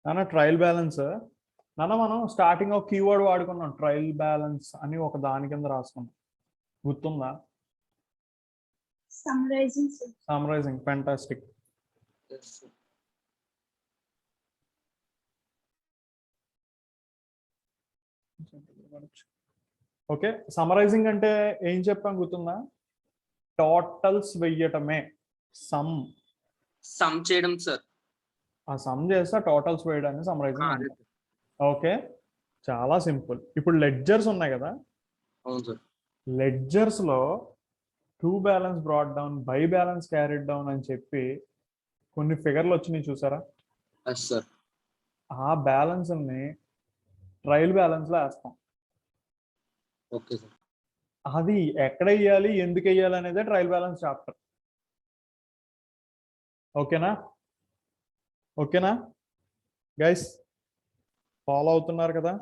నాన్న trial balance నాన్న మనం స్టార్టింగ్ ఒక కీవర్డ్ వాడుకున్నాం, ట్రయల్ బ్యాలెన్స్ అని ఒక దాని కింద రాసుకున్నాం, గుర్తుందా? సమ్మరైజింగ్. ఫ్యాంటాస్టిక్. ఓకే, సమ్మరైజింగ్ అంటే ఏం చెప్పాం గుర్తుందా? టోటల్స్ వెయ్యటమే. సమ్ చేయడం సార్. ఆ సమ్ చేస్తే టోటల్స్ వేయడాన్ని సమ్మరైజింగ్. ఓకే, చాలా సింపుల్. ఇప్పుడు లెడ్జర్స్ ఉన్నాయి కదా, అవును సార్. లెడ్జర్స్ లో to balance brought down, by balance carried down అని చెప్పి కొన్ని ఫిగర్లు వచ్చినాయి చూసారా? సార్ ఆ బ్యాలెన్స్ ని ట్రయల్ బ్యాలెన్స్ లో వేస్తాం. Okay sir. అది ఎక్కడ వేయాలి, ఎందుకు వేయాలి అనేది ట్రయల్ బ్యాలెన్స్ చాప్టర్. ఓకేనా? ఓకేనా గైస్, ఫాలో అవుతున్నారు కదా?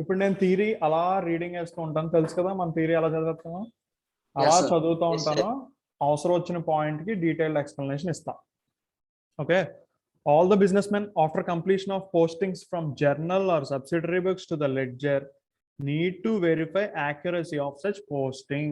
ఇప్పుడు నేను థియరీ అలా రీడింగ్ వేస్తూ ఉంటాను, తెలుసు కదా మన థియరీ ఎలా చదువుతామో, అలా చదువుతూ ఉంటాను. అవసరం వచ్చిన పాయింట్ కి డీటెయిల్డ్ ఎక్స్ప్లెనేషన్ ఇస్తా. Okay, all the businessmen after completion of postings from journal or subsidiary books to the ledger need to verify accuracy of such posting.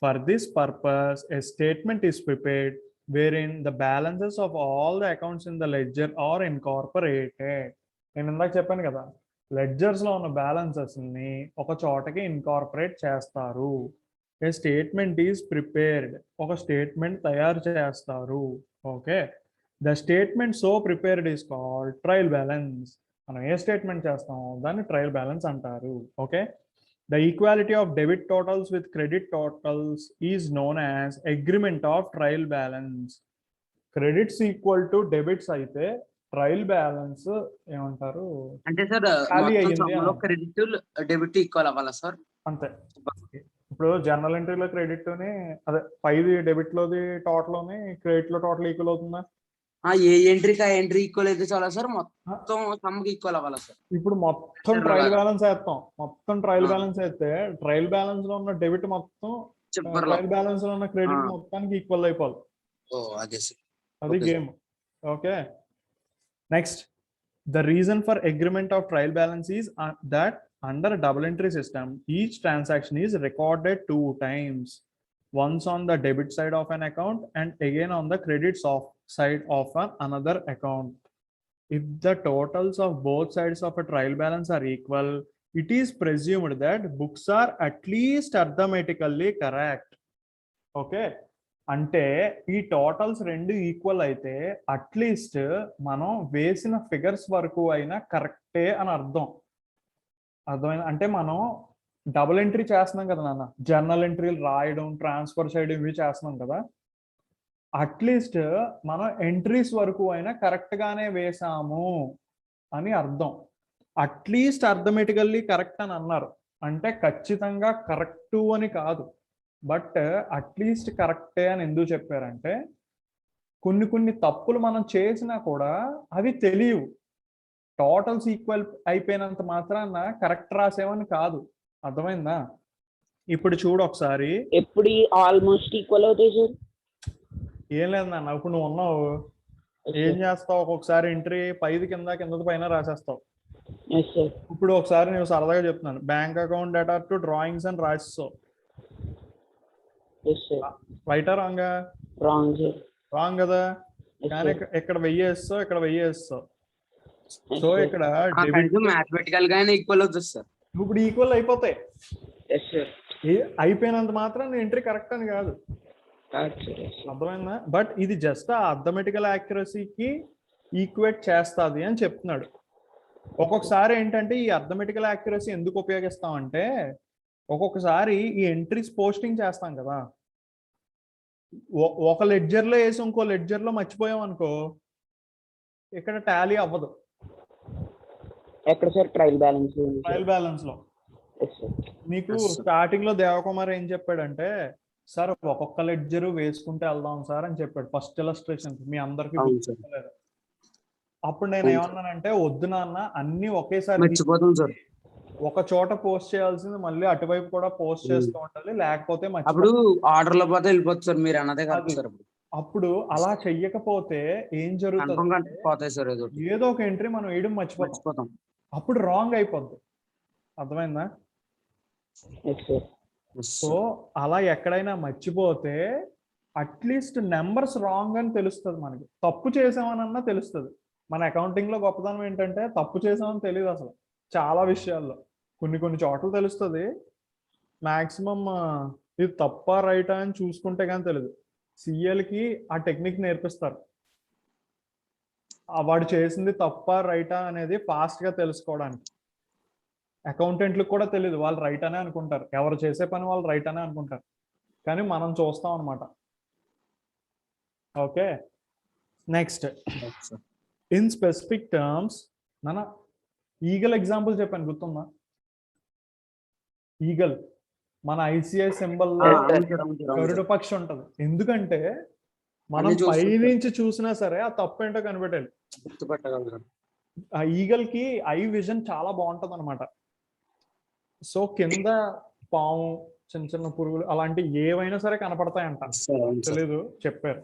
For this purpose, a statement is prepared wherein the balances of all the accounts in the ledger are incorporated. నేను ఇందాక చెప్పాను కదా, ledgers లో ఉన్న balances ని ఒక చోటకి incorporate చేస్తారు. ఏ స్టేట్మెంట్ ఈజ్ ప్రిపేర్డ్, ఒక స్టేట్మెంట్ తయారు చేస్తారు. Okay, the statement so prepared is called trial balance. మనం ఏ స్టేట్మెంట్ చేస్తామో దాన్ని ట్రయల్ బ్యాలెన్స్ అంటారు. Okay, the equality of debit totals with credit totals is known as agreement of trial balance. Credits equal to debits అయితే trial balance ఏమంటారు అంటే sir, credit debit equal అవ్వాలా sir? అంతే. ఇప్పుడు జనరల్ ఎంట్రీలో క్రెడిట్ ని, అదే 5 debit లోది total లోని credit లో టోటల్ ఈక్వల్ అవుతుందా? ఏ ఎంట్రీకి ఆ ఎంట్రీ ఈక్వల్ అయితే చాలా సార్, మొత్తం సమ్ కి ఈక్వల్ అవ్వాలా సార్? ఇప్పుడు మొత్తం ట్రయల్ బ్యాలెన్స్ వేస్తాం. మొత్తం ట్రయల్ బ్యాలెన్స్ అయితే ట్రయల్ బ్యాలెన్స్ లో ఉన్న డెబిట్ మొత్తం ట్రయల్ బ్యాలెన్స్ లో ఉన్న క్రెడిట్ మొత్తానికి ఈక్వల్ అయిపోవాలి. అది game. Okay, next, the reason for agreement of trial balance is that under a double entry system, each transaction is recorded 2 times, once on the debit side of an account and again on the credit side of another account. If the totals of both sides of a trial balance are equal, it is presumed that books are at least arithmetically correct. Okay, అంటే ఈ totals రెండు equal అయితే at least మనం వేసిన figures వరకు అయినా కరెక్టే అని అర్థమైంది. అంటే మనం డబుల్ ఎంట్రీ చేస్తున్నాం కదా నాన్న, జర్నల్ ఎంట్రీలు రాయడం, ట్రాన్స్ఫర్ చేయడం ఇవి చేస్తున్నాం కదా, అట్లీస్ట్ మనం ఎంట్రీస్ వరకు అయినా కరెక్ట్ గానే వేసాము అని అర్థం. అట్లీస్ట్ అర్థమెటికల్లీ కరెక్ట్ అని అన్నారు అంటే ఖచ్చితంగా కరెక్టు అని కాదు, బట్ అట్లీస్ట్ కరెక్టే అని ఎందుకు చెప్పారంటే కొన్ని తప్పులు మనం చేసినా కూడా అవి తెలియవు. టోటల్స్ ఈక్వల్ అయిపోయినంత మాత్రాన కరెక్ట్ రాసేవని కాదు. అర్థమైందా? ఇప్పుడు చూడు ఒకసారి, ఎప్పుడు ఆల్మోస్ట్ ఈక్వల్ అవుతాయి సార్? ఏం లేదు నాన్న, ఇప్పుడు నువ్వు ఉన్నావు, ఏం చేస్తావు, ఒక్కొక్కసారి ఎంట్రీ 5 కింద పైన రాసేస్తావు. ఇప్పుడు ఒకసారి నేను సరదాగా చెప్తున్నాను, bank account data to drawings అని రాసేస్తావు. రైటా రాంగా? రాంగ్ కదా. కానీ ఇక్కడ 1000 వేస్తావు, ఇక్కడ 1000 వేస్తావు. సో ఇక్కడ మ్యాథమెటికల్ గానే ఈక్వల్ అవుతుంది సార్. ఇప్పుడు ఈక్వల్ అయిపోతాయి. అయిపోయినంత మాత్రం ఎంట్రీ కరెక్ట్ అని కాదు. అర్థమైందా? బట్ ఇది జస్ట్ ఆ అర్థమెటికల్ యాక్యురసీకి ఈక్వేట్ చేస్తుంది అని చెప్తున్నాడు. ఒక్కొక్కసారి ఏంటంటే ఈ అర్థమెటికల్ యాక్యురసీ ఎందుకు ఉపయోగిస్తాం అంటే, ఒక్కొక్కసారి ఈ ఎంట్రీస్ పోస్టింగ్ చేస్తాం కదా, ఒక లెడ్జర్ లో వేసి ఇంకో లెడ్జర్ లో మర్చిపోయాం అనుకో, ఇక్కడ టాలీ అవ్వదు. ఎక్కడ సార్? ట్రయల్ బ్యాలెన్స్ లో. నీకు స్టార్టింగ్ లో దేవకుమార్ ఏం చెప్పాడంటే, సార్ ఒక్కొక్క లెడ్జర్ వేసుకుంటే వెళ్దాం సార్ అని చెప్పాడు ఫస్ట్ ఇలస్ట్రేషన్. మీ అందరికి అప్పుడు నేను ఏమన్నానంటే, వద్దు నాన్న, అన్ని ఒకేసారి ఒక చోట పోస్ట్ చేయాల్సింది మళ్ళీ అటువైపు కూడా పోస్ట్ చేస్తూ ఉండాలి, లేకపోతే ఆర్డర్ లో పోతే వెళ్ళిపోతుంది సార్. మీరు అన్నదే కాదు సార్. అప్పుడు అలా చెయ్యకపోతే ఏం జరుగుతుంది, కన్ఫర్మ్ పోతాయి సార్ ఏదో ఏదో ఒక ఎంట్రీ మనం వేయడం మర్చిపోతాం, అప్పుడు రాంగ్ అయిపోద్ది. అర్థమైందా? Yes sir. సో అలా ఎక్కడైనా మర్చిపోతే అట్లీస్ట్ నెంబర్స్ రాంగ్ అని తెలుస్తుంది, మనకి తప్పు చేసామనన్నా తెలుస్తుంది. మన అకౌంటింగ్ లో గొప్పదనం ఏంటంటే తప్పు చేసామని తెలియదు అసలు, చాలా విషయాల్లో. కొన్ని చోట్ల తెలుస్తుంది, మాక్సిమం ఇది తప్ప రైటా అని చూసుకుంటే కానీ తెలియదు. సిఎల్కి ఆ టెక్నిక్ నేర్పిస్తారు, వాడు చేసింది తప్ప రైటా అనేది ఫాస్ట్ గా తెలుసుకోవడానికి. అకౌంటెంట్లకు కూడా తెలియదు, వాళ్ళు రైట్ అనే అనుకుంటారు, ఎవరు చేసే పని వాళ్ళు రైట్ అనే అనుకుంటారు, కానీ మనం చూస్తాం అనమాట. Okay, next in specific terms. నాన్న ఈగల్ ఎగ్జాంపుల్ చెప్పాను, గుర్తుందా? ఈగల్ మన ఐసిఐ సింబల్ గరుడ పక్షి ఉంటది. ఎందుకంటే మనం పైనుంచి చూసినా సరే ఆ తప్పు ఏంటో కనిపెట్టాలి. ఆ ఈగల్ కి ఐ విజన్ చాలా బాగుంటది అనమాట. సో కింద పాము, చిన్న పురుగులు అలాంటి ఏవైనా సరే కనపడతాయంట, తెలీదు చెప్పారు,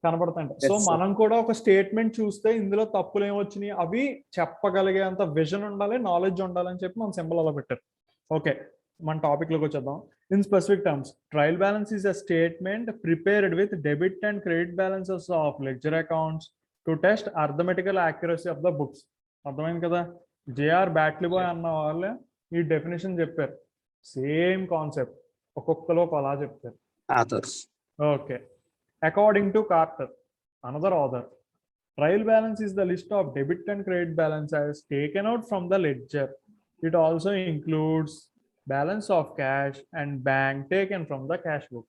కనపడతాయంట. సో మనం కూడా ఒక స్టేట్మెంట్ చూస్తే ఇందులో తప్పులు ఏమొచ్చినాయి అవి చెప్పగలిగేంత విజన్ ఉండాలి, నాలెడ్జ్ ఉండాలని చెప్పి మన సింబల్ అలా పెట్టారు. ఓకే, మన టాపిక్ లోకి వచ్చేద్దాం. In specific terms, trial balance is a statement prepared with debit and credit balances of ledger accounts to test arithmetical accuracy of the books. అర్థమైంది కదా? జేఆర్ బ్యాట్లీ బాయ్ అన్న వాళ్ళే ఈ డెఫినేషన్ చెప్పారు. సేమ్ కాన్సెప్ట్, ఒక్కొక్కరు అలా చెప్తారు. Okay, according to Carter, another author, trial balance is the list of debit and credit balances taken out from the ledger. It also includes balance of cash and bank taken from the cash book.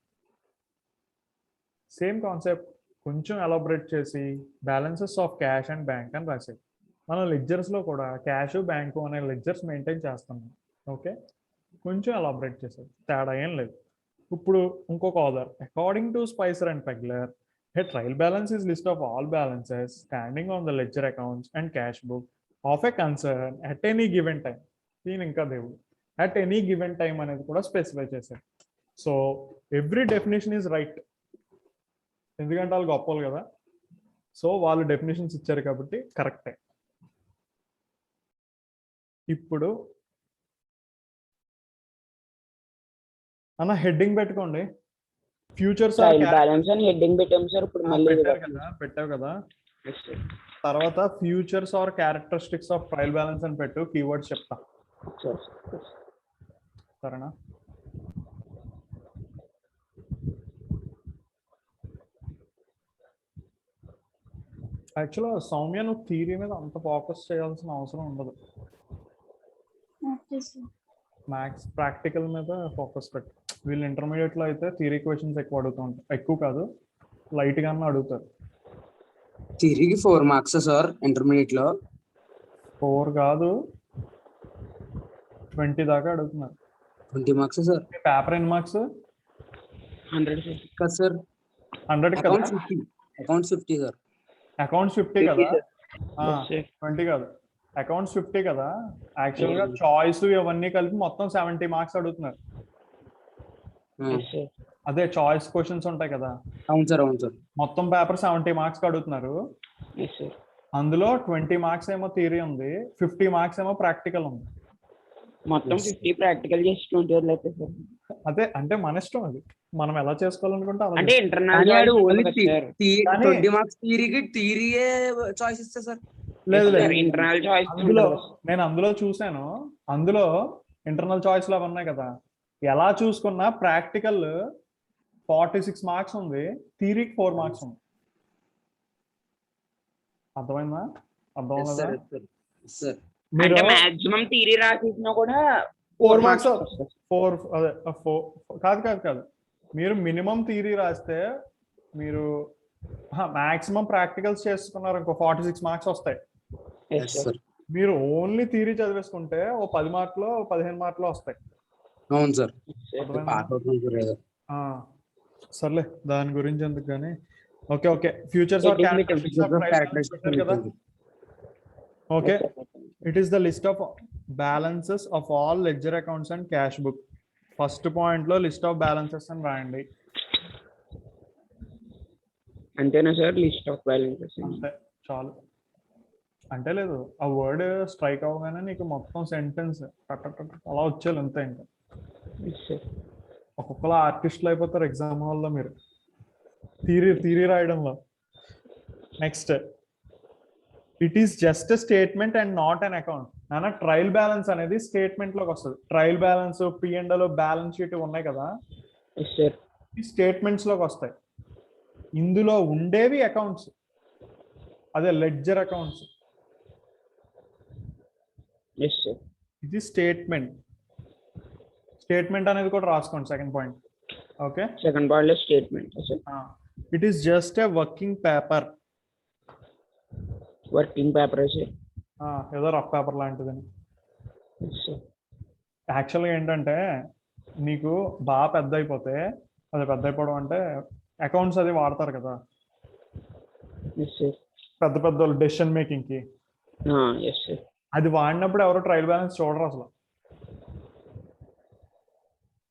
Same concept, కొంచెం elaborate చేసి balances of cash and bank అని రాసేది. మనం ledgers లో కూడా cash, bank అనే ledgers maintain చేస్తున్నాం. Okay, కొంచెం ఎలాబరేట్ చేసేది, తేడా ఏం లేదు. ఇప్పుడు ఇంకొక author, according to Spicer and Pegler, a trial balance is list of all balances standing on the ledger accounts and cash book of a concern at any given time. దీని ఇంకా దేవుడు at any given time అనేది కూడా specify చేశారు. So every definition is right, ఎందుకంటే వాళ్ళు గొప్పలు కదా. సో వాళ్ళు డెఫినేషన్స్ ఇచ్చారు కాబట్టి కరెక్టే. ఇప్పుడు అన్న హెడ్డింగ్ పెట్టుకోండి, ఫ్యూచర్స్ ట్రయల్ బ్యాలెన్స్ అని హెడ్డింగ్ పెట్టాం సార్. ఇప్పుడు మళ్ళీ పెట్టావు కదా, తర్వాత features are characteristics of trial balance అని పెట్టు, కీవర్డ్స్ చెప్తా, సరేనా? యాక్చువల్గా సౌమ్య నువ్వు థియరీ మీద అంత ఫోకస్ చేయాల్సిన అవసరం ఉండదు, మ్యాథ్స్ ప్రాక్టికల్ మీద ఫోకస్ పెట్టు. వీళ్ళు ఇంటర్మీడియట్ లో అయితే థియరీ క్వశ్చన్స్ ఎక్కువ అడుగుతూ ఉంటారు, ఎక్కువ కాదు లైట్ గానే అడుగుతారు. థియరీకి 4 మార్క్స్ సార్, ఇంటర్మీడియట్ లో 4 కాదు 20 దాకా అడుగుతున్నారు. 20 మార్క్స్ సార్. పేపర్ ఎన్ని మార్క్స్? 100 కదా సార్. 100 కదా? Accounts 50 sir. అకౌంట్స్ 50 కదా, 20 కాదు. అకౌంట్స్ 50 కదా, యాక్చువల్ గా చాయిస్ ఇవన్నీ కలిపి మొత్తం 70 మార్క్స్ అడుగుతున్నారు. అదే చాయిస్ క్వశ్చన్స్ ఉంటాయి కదా. అవును సార్, అవును సార్. మొత్తం పేపర్ 70 మార్క్స్ అడుగుతున్నారు. అందులో 20 మార్క్స్ ఏమో థియరీ ఉంది, 50 మార్క్స్ ఏమో ప్రాక్టికల్ ఉంది. మొత్తం 50 ప్రాక్టికల్ చేసి 20 వదిలేస్తే సార్. అదే అంటే మన ఇష్టం, అది మనం ఎలా చేసుకోవాలనుకుంటే అలా. అంటే ఇంటర్నల్ 20 మార్క్స్ థియరీకి థియరీయే చాయిస్ ఇస్తా సార్. లేదు ఇంటర్నల్ చాయిస్ నేను అందులో చూసాను, అందులో ఇంటర్నల్ చాయిస్ లో ఉన్నాయి కదా, ఎలా చూసుకున్నా ప్రాక్టికల్ 46 మార్క్స్ ఉంది, థియరీకి 4 మార్క్స్ ఉంది. అర్థమైందా? అర్థమవుతుందా? అంటే మాక్సిమం థియరీ రాసేసినా కూడా 4 మార్క్స్. 4 అదే 4 కాదు, మీరు మినిమం థియరీ రాస్తే మీరు మాక్సిమం ప్రాక్టికల్స్ చేసుకున్నారు ఇంకో 46 మార్క్స్ వస్తాయి. మీరు ఓన్లీ థియరీ చదివేసుకుంటే ఓ 10 మార్కులో 15 మార్కులో వస్తాయి. అవును సార్. సర్లే దాని గురించి ఎందుకు కానీ. Okay okay, features are characteristics కదా. Okay, it is the list of balances of all ledger accounts and cash book. First point లో లిస్ట్ ఆఫ్ బ్యాలెన్సెస్ అని రాయండి. అంతేనా సార్? List of balances. అంతే చాలు. అంటే లేదు, ఆ వర్డ్ స్ట్రైక్ అవ్వగానే నీకు మొత్తం సెంటెన్స్ అలా వచ్చేయాలి అంతే. ఇంకా ఒక్కొక్కరు ఆర్టిస్టులు అయిపోతారు ఎగ్జామ్ హాల్లో మీరు థియరీ రాయడంలో. Next, it is just statement and not an account. నాన్న ట్రయల్ బ్యాలెన్స్ అనేది స్టేట్మెంట్ లోకి వస్తుంది. Trial balance, P&L, balance sheet ఉన్నాయి కదా, ఈ స్టేట్మెంట్స్ లోకి వస్తాయి. ఇందులో ఉండేవి అకౌంట్స్, అదే లెడ్జర్ అకౌంట్స్. ఇది స్టేట్మెంట్. స్టేట్మెంట్ అనేది కూడా రాసుకోండి, second point. Okay, second point లో statement. It is just a working paper. Working paper ఏదో రఫ్ పేపర్ లాంటిదని. యాక్చువల్గా ఏంటంటే నీకు బాగా పెద్ద అయిపోతే, అది పెద్ద అయిపోవడం అంటే అకౌంట్స్ అది వాడతారు కదా పెద్ద పెద్ద వాళ్ళు డెసిషన్ మేకింగ్ కి. అది వాడినప్పుడు ఎవరు ట్రయల్ బ్యాలెన్స్ చూడరు అసలు.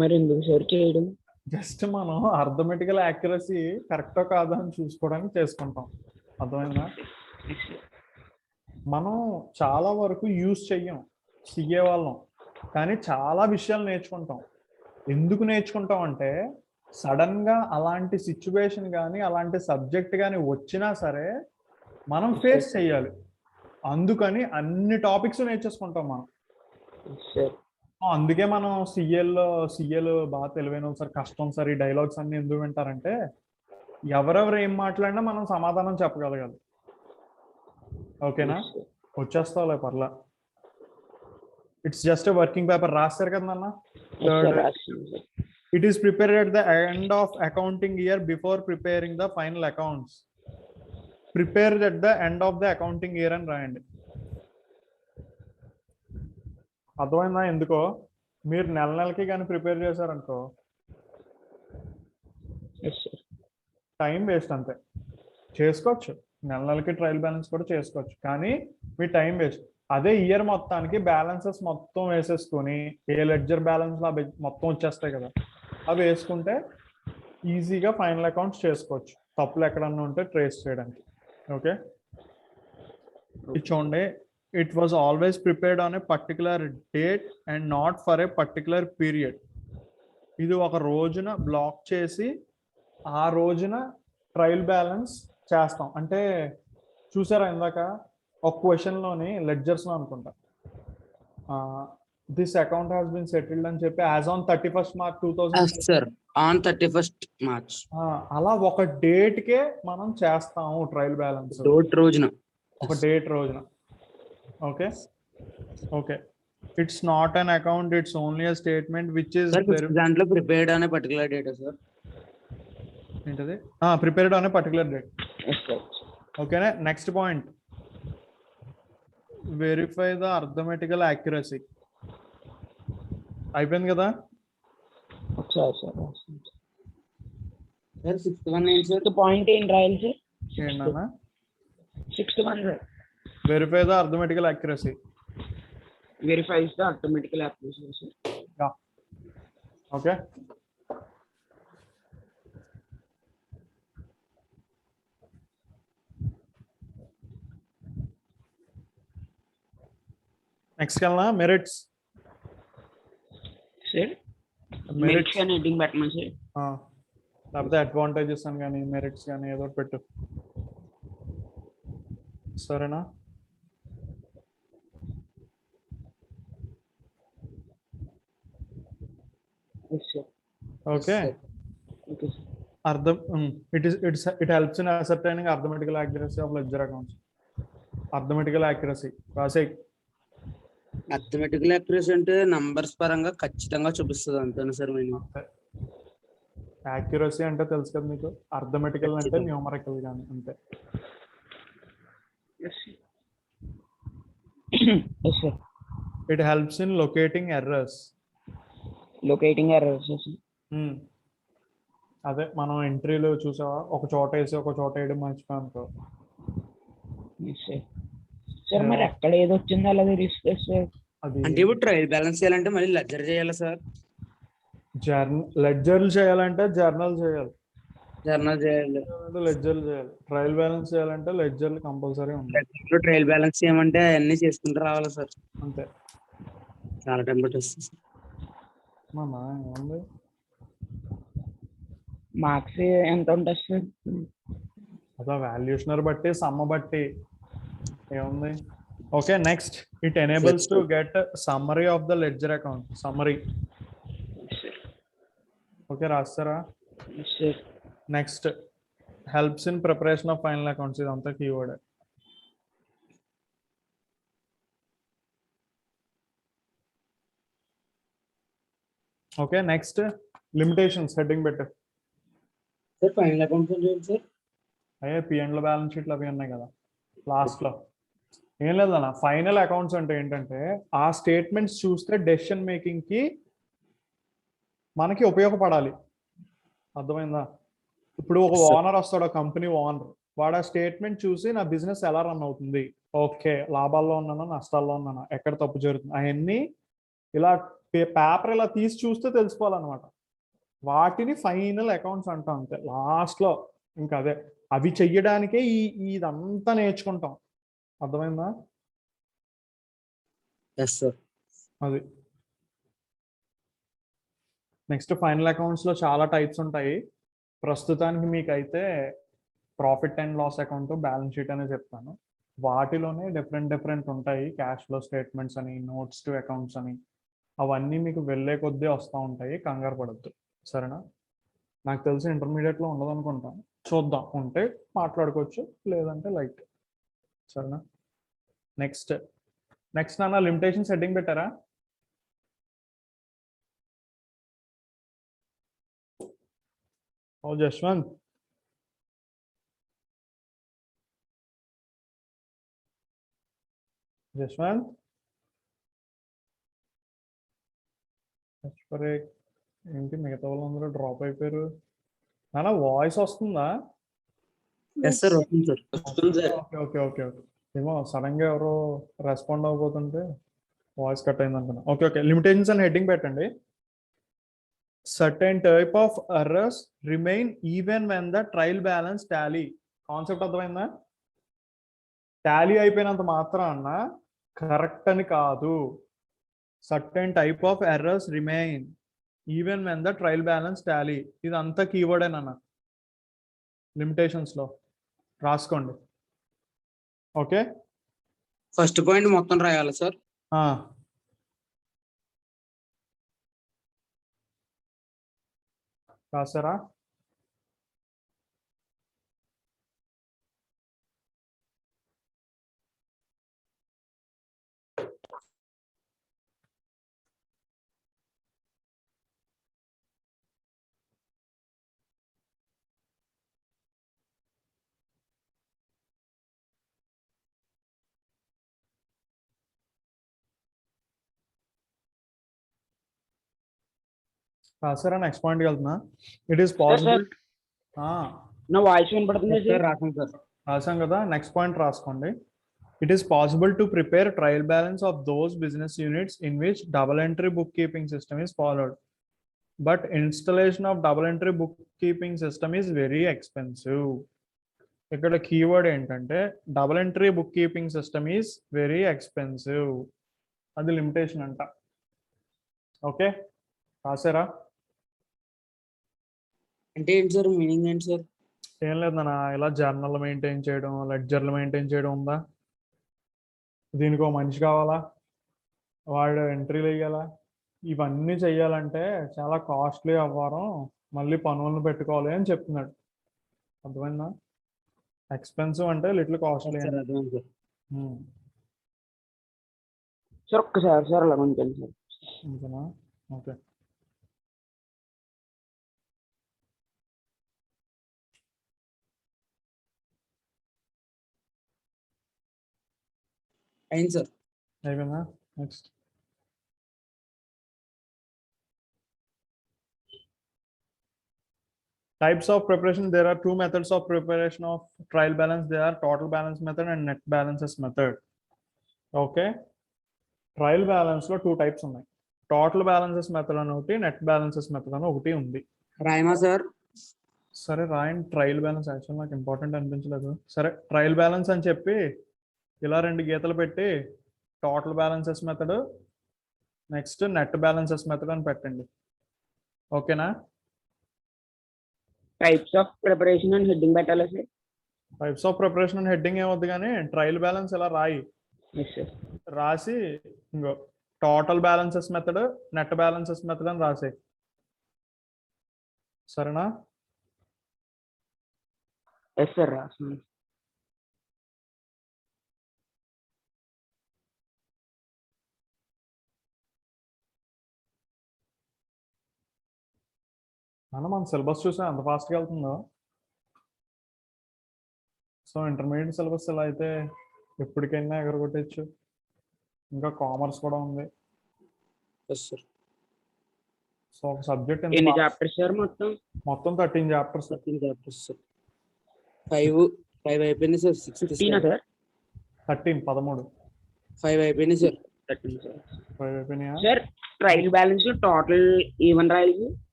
మరి ఎందుకు సార్ చేయడం? జస్ట్ మనం అర్థమెటికల్ యాక్యురసీ కరెక్టో కాదా అని చూసుకోవడానికి చేసుకుంటాం. అర్థమైందా? మనం చాలా వరకు యూజ్ చెయ్యం సిఏ వాళ్ళం, కానీ చాలా విషయాలు నేర్చుకుంటాం. ఎందుకు నేర్చుకుంటాం అంటే సడన్ గా అలాంటి సిచ్యువేషన్ కానీ అలాంటి సబ్జెక్ట్ కానీ వచ్చినా సరే మనం ఫేస్ చేయాలి. అందుకని అన్ని టాపిక్స్ నేర్చేసుకుంటాం మనం. అందుకే మనం సిఏలు బాగా తెలివైన సార్, కష్టం సార్ ఈ డైలాగ్స్ అన్ని ఎందుకు వింటారంటే ఎవరెవరు ఏం మాట్లాడినా మనం సమాధానం చెప్పగలగాలి. ఓకేనా? వచ్చేస్తావులే పర్లా. ఇట్స్ జస్ట్ వర్కింగ్ పేపర్ రాస్తారు కదా అన్న. It is prepared at the end of accounting year before preparing the final accounts. Prepared at the end of the accounting year అని రాయండి. అర్థమైందా? ఎందుకో మీరు నెలకి కానీ ప్రిపేర్ చేశారనుకో టైం వేస్ట్ అంతే. చేసుకోవచ్చు, నెలకి ట్రయల్ బ్యాలెన్స్ కూడా చేసుకోవచ్చు, కానీ మీ టైం వేస్ట్. అదే ఇయర్ మొత్తానికి బ్యాలెన్సెస్ మొత్తం వేసేసుకొని ఏ లెడ్జర్ బ్యాలెన్స్ అవి మొత్తం వచ్చేస్తాయి కదా, అవి వేసుకుంటే ఈజీగా ఫైనల్ అకౌంట్స్ చేసుకోవచ్చు, తప్పులు ఎక్కడన్నా ఉంటే ట్రేస్ చేయడానికి. ఓకే, ఇది చూడండి. It was always prepared on a particular date and not for a particular period. ఇది ఒక రోజున బ్లాక్ చేసి ఆ రోజున ట్రయల్ బ్యాలెన్స్ చేస్తాం. అంటే చూసారా ఇందాక ఒక క్వశ్చన్లోని లెడ్జర్స్లో అనుకుంటా this account has been settled అని చెప్పి యాజ్ ఆన్ 31st March 2000 అలా ఒక డేట్కే మనం చేస్తాము ట్రయల్ బ్యాలెన్స్, ఒక డేట్ రోజున. Okay, okay. It's not an account, it's only a statement which is దాంట్లో prepared on a particular date, sir. ఏంటది? Prepared on a particular date. Okay, next point. Verify the arithmetical accuracy. అయిపోయింది కదా? Sir, 6th one is the point in trial, sir. ఏంటన్నా? 6th one, sir. Verify the arithmetical accuracy. Verifies the arithmetical accuracy, sir. Yeah. Okay. Next kalna merits. Sir, merits and heading పెట్టమని sir. లేకపోతే advantages అని కానీ merits కానీ ఏదో పెట్టు, సరేనా? Okay. It helps in ascertaining arithmetical accuracy of ledger accounts. Arithmetical accuracy. Arithmetical accuracy అంటే numbers పరంగా ఖచ్చితంగా చూపిస్తుంది అంతేనా సార్? యాక్యురసీ అంటే తెలుసు కదా మీకు, అర్థమెటికల్ అంటే న్యూమరికల్ కానీ అంతే. It helps in locating errors. అదే మనం ఎంట్రీలో చూసావా, ఒక చోట వేసి ఒక చోట వేయడం మర్చిపోయాను. సార్ మరి ఎక్కడ ఏది వచ్చిందో అలా తెలుస్తుంది సార్. అంటే ఇప్పుడు ట్రయల్ బ్యాలెన్స్ చేయాలంటే మళ్ళీ లెడ్జర్ చేయాలా సార్? లెడ్జర్లు చేయాలంటే జర్నల్ చేయాలి. జర్నల్ చేయాలి. లెడ్జర్లు చేయాలి. ట్రయల్ బ్యాలెన్స్ చేయాలంటే లెడ్జర్లు కంపల్సరీ ఉండాలి. ట్రయల్ బ్యాలెన్స్ చేయమంటే అన్ని చేసుకుంటూ రావాలి సార్. అంతే. చాలా టైం పట్టేస్తుంది సార్. మన ఏముంది మార్క్స్ ఎంత ఉంటుంది సార్? అదా వాల్యూషనర్ బట్టి సమ్మ బట్టి ఏముంది. Okay, next it enables to get summary of the ledger account. Summary. Okay, రాస్తారా? Next helps in preparation of final accounts. ఇదంతా keyword. Okay, next limitations. Heading పెట్టు. సార్ ఫైనల్ అకౌంట్స్ అంటే ఏంటి సార్? అయ్యే పిఎన్లో బ్యాలెన్స్ షీట్లు అవి ఉన్నాయి కదా లాస్ట్ లో. ఏం లేదన్న, ఫైనల్ అకౌంట్స్ అంటే ఏంటంటే ఆ స్టేట్మెంట్స్ చూస్తే డెసిషన్ మేకింగ్ కి మనకి ఉపయోగపడాలి. అర్థమైందా? ఇప్పుడు ఒక ఓనర్ వస్తాడు, కంపెనీ ఓనర్. వాడు ఆ స్టేట్మెంట్ చూసి నా బిజినెస్ ఎలా రన్ అవుతుంది, ఓకే లాభాల్లో ఉన్నానా నష్టాల్లో ఉన్నానా, ఎక్కడ తప్పు జరుగుతుంది, అవన్నీ ఇలా పేపర్ ఇలా తీసి చూస్తే తెలిసిపోవాలన్నమాట. వాటిని ఫైనల్ అకౌంట్స్ అంటాం. అంతే, లాస్ట్ లో. ఇంకా అదే, అవి చెయ్యడానికే ఇదంతా నేర్చుకుంటాం. అర్థమైందా? అది. నెక్స్ట్ ఫైనల్ అకౌంట్స్ లో చాలా టైప్స్ ఉంటాయి. ప్రస్తుతానికి మీకైతే profit and loss account, balance sheet అనే చెప్తాను. వాటిలోనే డిఫరెంట్ ఉంటాయి. క్యాష్ ఫ్లో స్టేట్మెంట్స్ అని, నోట్స్ టు అకౌంట్స్ అని, అవన్నీ మీకు వెళ్ళే కొద్దీ వస్తూ ఉంటాయి. కంగారు పడద్దు, సరేనా? నాకు తెలిసి ఇంటర్మీడియట్లో ఉండదు అనుకుంటాను. చూద్దాం, ఉంటే మాట్లాడుకోవచ్చు, లేదంటే లైట్. సరేనా? నెక్స్ట్ నాన్న లిమిటేషన్ సెట్టింగ్ పెట్టారా? ఓ జశ్వంత్, ఏంటి మిగతా వాళ్ళందరూ డ్రాప్ అయిపోయారు? నాన్న వాయిస్ వస్తుందా? Okay okay okay okay. ఏమో సడన్ గా ఎవరో రెస్పాండ్ అవ్వబోతుంటే వాయిస్ కట్ అయింది అనుకున్నా. ఓకే ఓకే, లిమిటేషన్స్ అని హెడ్డింగ్ పెట్టండి. Certain type of errors remain even when the trial balance Tally. Concept అర్థమైందా? టాలీ అయిపోయినంత మాత్రాన కరెక్ట్ అని కాదు. Certain type of errors remain even when the trial balance Tally. ఇదంతా keyword అన్న లిమిటేషన్స్ లో, రాసుకోండి. ఓకే, ఫస్ట్ పాయింట్ మొత్తం రాయాలి సార్. రాసారా? రాసారా? నెక్స్ట్ పాయింట్కి వెళ్తున్నా. It is possible. నా వాయిస్ వినపడుతుంది. రాసాం కదా. నెక్స్ట్ పాయింట్ రాసుకోండి. It is possible to prepare trial balance of those business units in which double entry bookkeeping system is followed, but installation of double entry bookkeeping system is very expensive. ఇక్కడ keyword ఏంటంటే double entry book keeping system is very expensive. అది limitation అంట. Okay, రాసారా? అంటే ఏంటి sir, meaning ఏంటి sir? ఏం లేదన్నా, ఇలా జర్నల్ మెయింటైన్ చేయడం, లెడ్జర్లు మెయింటైన్ చేయడం ఉందా? దీనికి ఒక మనిషి కావాలా, వాడు ఎంట్రీలు వేయాలా, ఇవన్నీ చెయ్యాలంటే చాలా కాస్ట్లీ అవ్వరం, మళ్ళీ పనులను పెట్టుకోవాలి అని చెప్తున్నాడు. అర్థమైందా? ఎక్స్పెన్సివ్ అంటే లిటిల్ కాస్ట్లీ. సార్ ఒక్కసారి సార్ అలా ఉంచండి సార్. అంతేనా? ఓకే. అయింది సార్. అయిపోయిందా? Next types of preparation. There are two methods of preparation of trial balance. There are total balance method and net balances method. Okay, trial balance లో two types ఉన్నాయి. Total balances method అని ఒకటి, net balances method అని ఒకటి ఉంది. రాయమా sir? సరే రాయండి trial balance. Actual నాకు ఇంపార్టెంట్ అనిపించలేదు. సరే ట్రయల్ బ్యాలెన్స్ అని చెప్పి ఇలా 2 గీతలు పెట్టి total balances method next net balances method అని పెట్టండి. ఓకేనా? Types of preparation and heading పెట్టాలా sir? Types of preparation and heading ఏమొద్దు కానీ ట్రయల్ బ్యాలెన్స్ ఇలా రాయి. Yes sir. రాసి ఇంకో total balances method net balances method అని రాసే. సరేనా? ఎస్ సార్ రాస్తున్నాను. మన సిలబస్ చూసా ఎంత ఫాస్ట్గా వెళ్తుందో. సో ఇంటర్మీడియట్ సిలబస్ ఇలా అయితే ఎప్పటికైనా ఎగరగొట్టచ్చు. ఇంకా కామర్స్ కూడా ఉంది. సో ఒక సబ్జెక్ట్ ఎన్ని చాప్టర్స్ సార్ మొత్తం? మొత్తం 13 చాప్టర్స్. 5 అయిపోయింది సార్. 16 సార్? 13 5 అయిపోయింది సార్. 13 సార్. 5 అయిపోయినాయా సార్ ట్రయల్ బ్యాలెన్స్ లో టోటల్ ఏమని రాయాలి?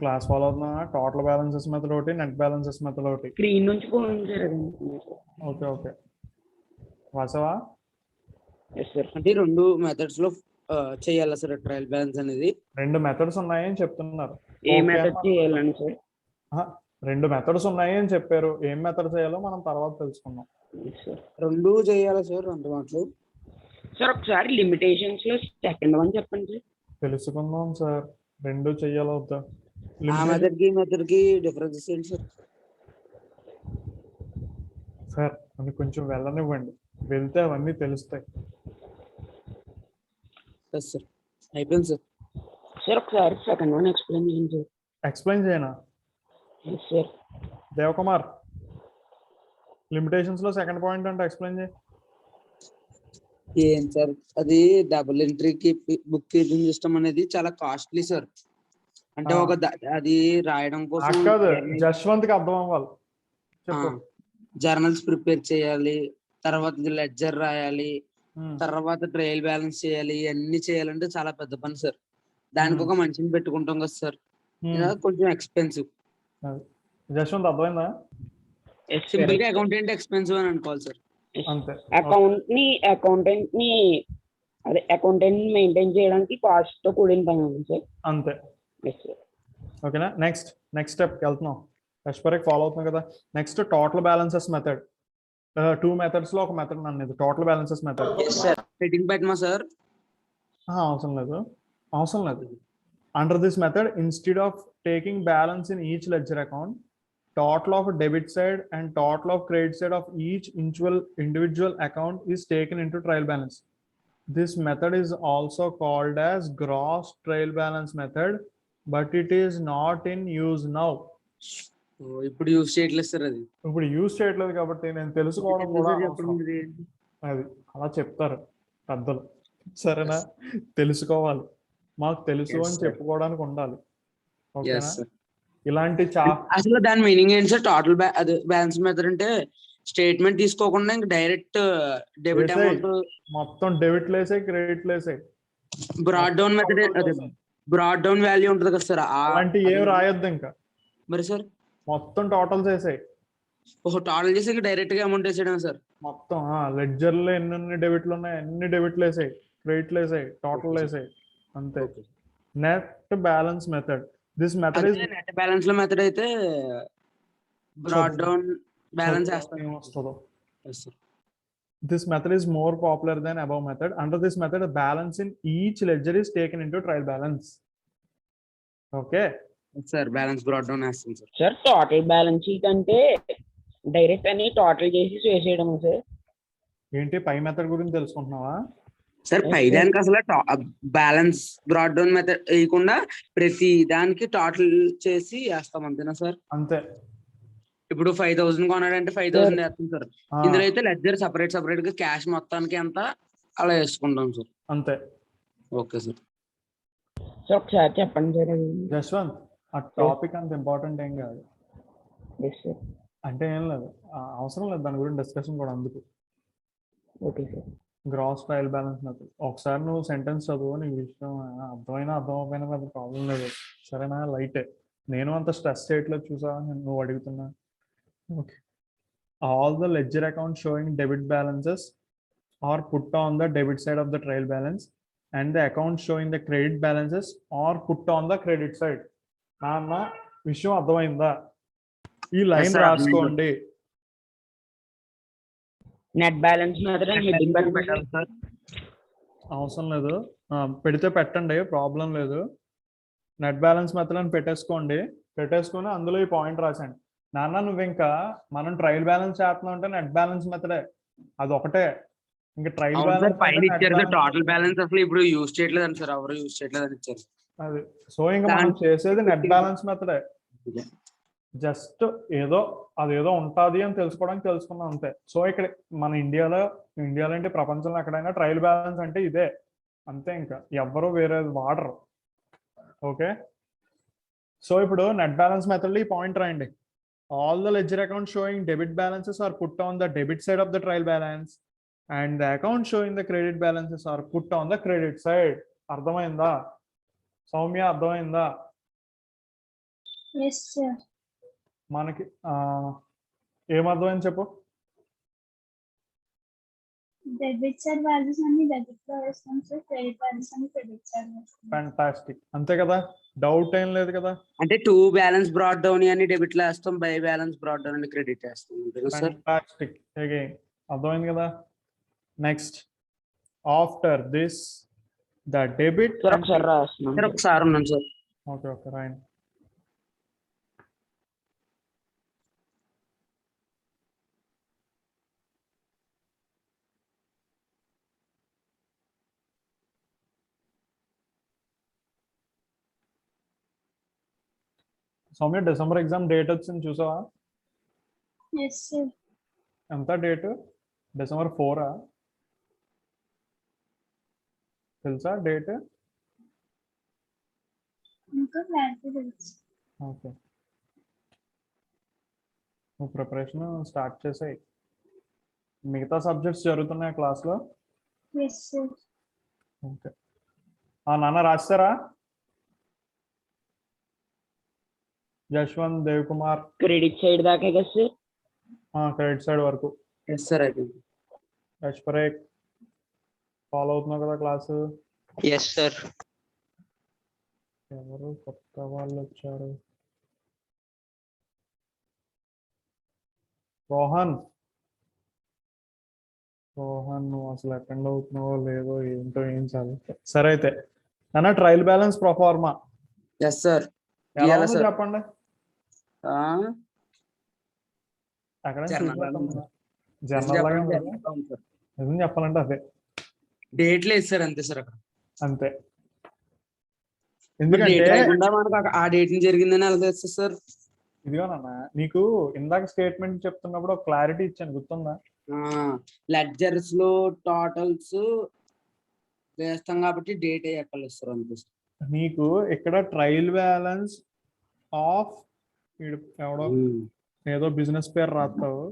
క్లాస్ ఫాలో అవుతున్నా. టోటల్ బ్యాలెన్సెస్ మెథడ్ ఒకటి, నెట్ బ్యాలెన్సెస్ మెథడ్ ఒకటి. స్క్రీన్ నుంచి పోయింది సార్ అది. ఓకే ఓకే రాసావా? Yes sir. అంటే 2 మెథడ్స్ లో చేయాలా సార్ ట్రయల్ బ్యాలెన్స్ అనేది? 2 మెథడ్స్ ఉన్నాయని చెప్తున్నారు. ఏ మెథడ్ చేయాలని సార్? 2 మెథడ్స్ ఉన్నాయి అని చెప్పారు. ఏం మెథడ్ చేయాలో మనం తర్వాత తెలుసుకుందాం. 2 చేయాలా సార్? 2 మాటలు సార్ ఒకసారి లిమిటేషన్స్ లో సెకండ్ వన్ చెప్పండి సార్. తెలుసుకుందాం సార్. 2 చెయ్యాలో వద్దా? ఆ మెథడ్ కి మెథడ్ కి డిఫరెన్స్ ఏంటి సార్? సార్ అని కొంచెం వెళ్ళనివ్వండి, వెళ్తే అవన్నీ తెలుస్తాయి. సార్ అయిపోయింది సార్. సార్ ఒకసారి సెకండ్ వన్ ఎక్స్ప్లెయిన్ చేయండి సార్. ఎక్స్ప్లెయిన్ చేయనా? Yes sir. దేవకుమార్ లిమిటేషన్స్ లో సెకండ్ పాయింట్ అంటే ఎక్స్ప్లెయిన్ చేయి. ఏం సార్ అది డబుల్ ఎంట్రీకి బుక్ కీపింగ్ సిస్టమ్ అనేది చాలా కాస్ట్లీ సార్. అంటే ఒక అది రాయడం కోసం కాదు, జశ్వంత్ కి అర్థం అవ్వాలి. జర్నల్స్ ప్రిపేర్ చేయాలి, తర్వాత లెడ్జర్ రాయాలి, తర్వాత ట్రయల్ బ్యాలెన్స్ చేయాలి. ఇవన్నీ చేయాలంటే చాలా పెద్ద పని సార్. దానికి ఒక మనిషిని పెట్టుకుంటాం కదా సార్, కొంచెం ఎక్స్పెన్సివ్. జశ్వంత్ అర్థమైందా? సింపుల్ గా అకౌంటెంట్ ఎక్స్పెన్సివ్ అని అనుకోవాలి సార్. అంతే. అకౌంటెంట్ ని అదే అకౌంటెంట్ మెయింటైన్ చేయడానికి కాస్ట్ తో కూడిన పని ఉంది సార్. అంతే. ఓకేనా? నెక్స్ట్ స్టెప్ వెళ్తున్నాం. ఎస్పరెక్ ఫాలో అవుతుంది కదా. Next total balances method. 2 methods లో ఒక మెథడ్ అన్నది టోటల్ బ్యాలెన్సెస్ మెథడ్. హెడ్డింగ్ పెట్టమా సార్? అవసరం లేదు. Under this method instead of taking balance in each ledger account, total of debit side and total of credit side of each individual account is taken into trial balance. This method is also called as gross trial balance method, but it is not in use now. ఇప్పుడు use చేయట్లేదు sir. అది ఇప్పుడు use చేయట్లేదు కాబట్టి నేను తెలుసుకోవడం కూడా అది అలా చెప్తారు పెద్దలు. సరేనా? తెలుసుకోవాలి, మాకు తెలుసు అని చెప్పుకోవడానికి ఉండాలి. ఓకేనా? ఇలాంటి అసలు దాని మీనింగ్ ఏంటి సార్? టోటల్ బ్యాలెన్స్ మెథడ్ అంటే స్టేట్మెంట్ తీసుకోకుండా ఇంకా డైరెక్ట్ డెబిట్ అమౌంట్ మొత్తం డెబిట్ లేసే క్రెడిట్ లేసే బ్రాడ్ డౌన్ మెథడ్. అదే బ్రాడ్ డౌన్ వాల్యూ ఉంటుంది కదా సార్, అలాంటి ఏం రాయొద్దు ఇంకా. మరి సార్ మొత్తం టోటల్ చేసాయి. టోటల్ చేసి ఇంకా డైరెక్ట్ గా అమౌంట్ వేసేయడం సార్. మొత్తం లెడ్జర్ లో ఎన్ని డెబిట్లు ఉన్నాయి అన్ని డెబిట్లు వేసాయి, క్రెడిట్లు వేసాయి, టోటల్ వేసాయి. అంతే. Net balance method. This method is net balance లో మెథడ్ అయితే బ్రాడ్ డౌన్ బ్యాలెన్స్ చేస్తాం. This method is more popular than above method. Under this method, the balance in each ledger is taken into trial balance. Okay. Sir, balance brought down as sir. Sir, total balance sheet అంటే direct అని total చేసి చేసేయడం sir. ఏంటి పై method గురించి తెలుసుకుంటున్నావా? Sir పై దానికి అసలు balance broad down method వేయకుండా ప్రతి దానికి టోటల్ చేసి వేస్తాం అంతేనా సార్? అంతే. ఇప్పుడు 5,000 కొన్నాడంటే 5,000 వేస్తాం సార్. ఇందులో అయితే లెడ్జర్ సపరేట్ గా క్యాష్ మొత్తానికి ఎంత అలా వేసుకుంటాం సార్. అంతే. Okay sir. ఒకసారి చెప్పండి సార్. జశ్వంత్, ఆ టాపిక్ అంత ఇంపార్టెంట్ ఏం కాదు. అంటే ఏం లేదు, అవసరం లేదు దాని గురించి డిస్కషన్ కూడా. అందుకు okay sir. Gross trial balance method. ఒకసారి నువ్వు సెంటెన్స్ చదువు, నీకు విషయం అర్థమైనా అర్థమైపోయినా పెద్ద ప్రాబ్లం లేదు. సరేనా? లైటే. నేను అంత స్ట్రెస్ చేయట్లేదు చూసా, నువ్వు అడుగుతున్నా. Okay. All the ledger accounts showing debit balances are put on the debit side of the trial balance, and the accounts showing the credit balances are put on the credit side. నాన్న విషయం అర్థమైందా? ఈ line sir, రాసుకోండి. Net balance మాత్రం heading పెట్టాలి sir. అవసరం లేదు, పెడితే పెట్టండి, ప్రాబ్లం లేదు. నెట్ బ్యాలెన్స్ మెథడ్ అని పెట్టేసుకొని అందులో ఈ పాయింట్ రాసండి. నాన్న నువ్వు ఇంకా మనం ట్రయల్ బ్యాలెన్స్ చేస్తున్నాం అంటే నెట్ బ్యాలెన్స్ మెథడే, అది ఒకటే. ఇంకా ట్రయల్ బ్యాలెన్స్ టోటల్ బ్యాలెన్స్ అసలు ఇప్పుడు యూజ్ చేయట్లేదు అని సార్, ఎవరు యూజ్ చేయట్లేదు అని ఇచ్చారు. అది సో ఇంకా మనం చేసేది నెట్ బ్యాలెన్స్ మెథడే. జస్ట్ అదేదో ఉంటుంది అని తెలుసుకున్నాం అంతే. సో ఇక్కడ మన ఇండియాలో ఏంటి, ప్రపంచంలో ఎక్కడైనా ట్రయల్ బ్యాలెన్స్ అంటే ఇదే అంతే, ఇంకా ఎవ్వరు వేరేది వాడరు. ఓకే, సో ఇప్పుడు నెట్ బ్యాలెన్స్ మెథడ్ లో ఈ పాయింట్ రాయండి. All the ledger account showing debit balances are put on the debit side of the trial balance, and the account showing the credit balances are put on the credit side. అర్థమైందా సౌమ్య? అర్థమైందా? మనకి ఏమర్థమైంది చెప్పు. Debit side values అన్ని debit లో వేస్తాం sir, credit values అన్ని credit side వేస్తాం. ఫ్యాంటాస్టిక్, అంతే కదా, డౌట్ ఏం లేదు కదా. అంటే టూ బ్యాలెన్స్ బ్రాడ్ డౌన్ అని డెబిట్ లో వేస్తాం, బై బ్యాలెన్స్ బ్రాడ్ డౌన్ అని క్రెడిట్ వేస్తాం. ఫ్యాంటాస్టిక్, అగైన్ అర్థమైంది కదా. Next, after this the debit. ఒకసారి ఉన్నాను సార్. ఓకే రాయండి. సౌమ్య డిసెంబర్ ఎగ్జామ్ డేట్ వచ్చింది చూసావా? ఎంత డేట్? డిసెంబర్ 4 తెలుసా డేట్? ఓకే, నువ్వు ప్రిపరేషన్ స్టార్ట్ చేసాయి. మిగతా సబ్జెక్ట్స్ జరుగుతున్నాయి క్లాస్లో? ఓకే, నాన్న రాస్తారా? యశ్వంత్, దేవ్ కుమార్ క్రెడిట్ సైడ్ దాకా కదా సార్? క్రెడిట్ సైడ్ వరకు. యశ్వరేక్ ఫాలో అవుతున్నావు కదా క్లాసు? Yes sir. ఎవరు కొత్త వాళ్ళు వచ్చారు? రోహన్ నువ్వు అసలు అటెండ్ అవుతున్నావో లేదో ఏంటో ఏం చదువు. సరే అయితే అన్న ట్రయల్ బ్యాలెన్స్ ప్రొఫార్మా చెప్పండి. అక్కడ జనరల్ నిజం చెప్పాలంటే అదే డేట్ లేదు సార్, అంతే సార్ అక్కడ అంతే. ఎందుకంటే ఆ డేట్ జరిగిందని ఎలా తెలుస్తుంది సార్? ఇదిగోనన్నా నీకు ఇందాక స్టేట్మెంట్ చెప్తున్నప్పుడు ఒక క్లారిటీ ఇచ్చాను, గుర్తుందా? లెడ్జర్స్ లో టోటల్స్ వేస్తాం కాబట్టి డేట్ చెప్పలేదు సార్ అంతే. నీకు ఇక్కడ ట్రయల్ బ్యాలెన్స్ ఆఫ్ ఎవడో ఏదో బిజినెస్ పేరు రాస్తావు.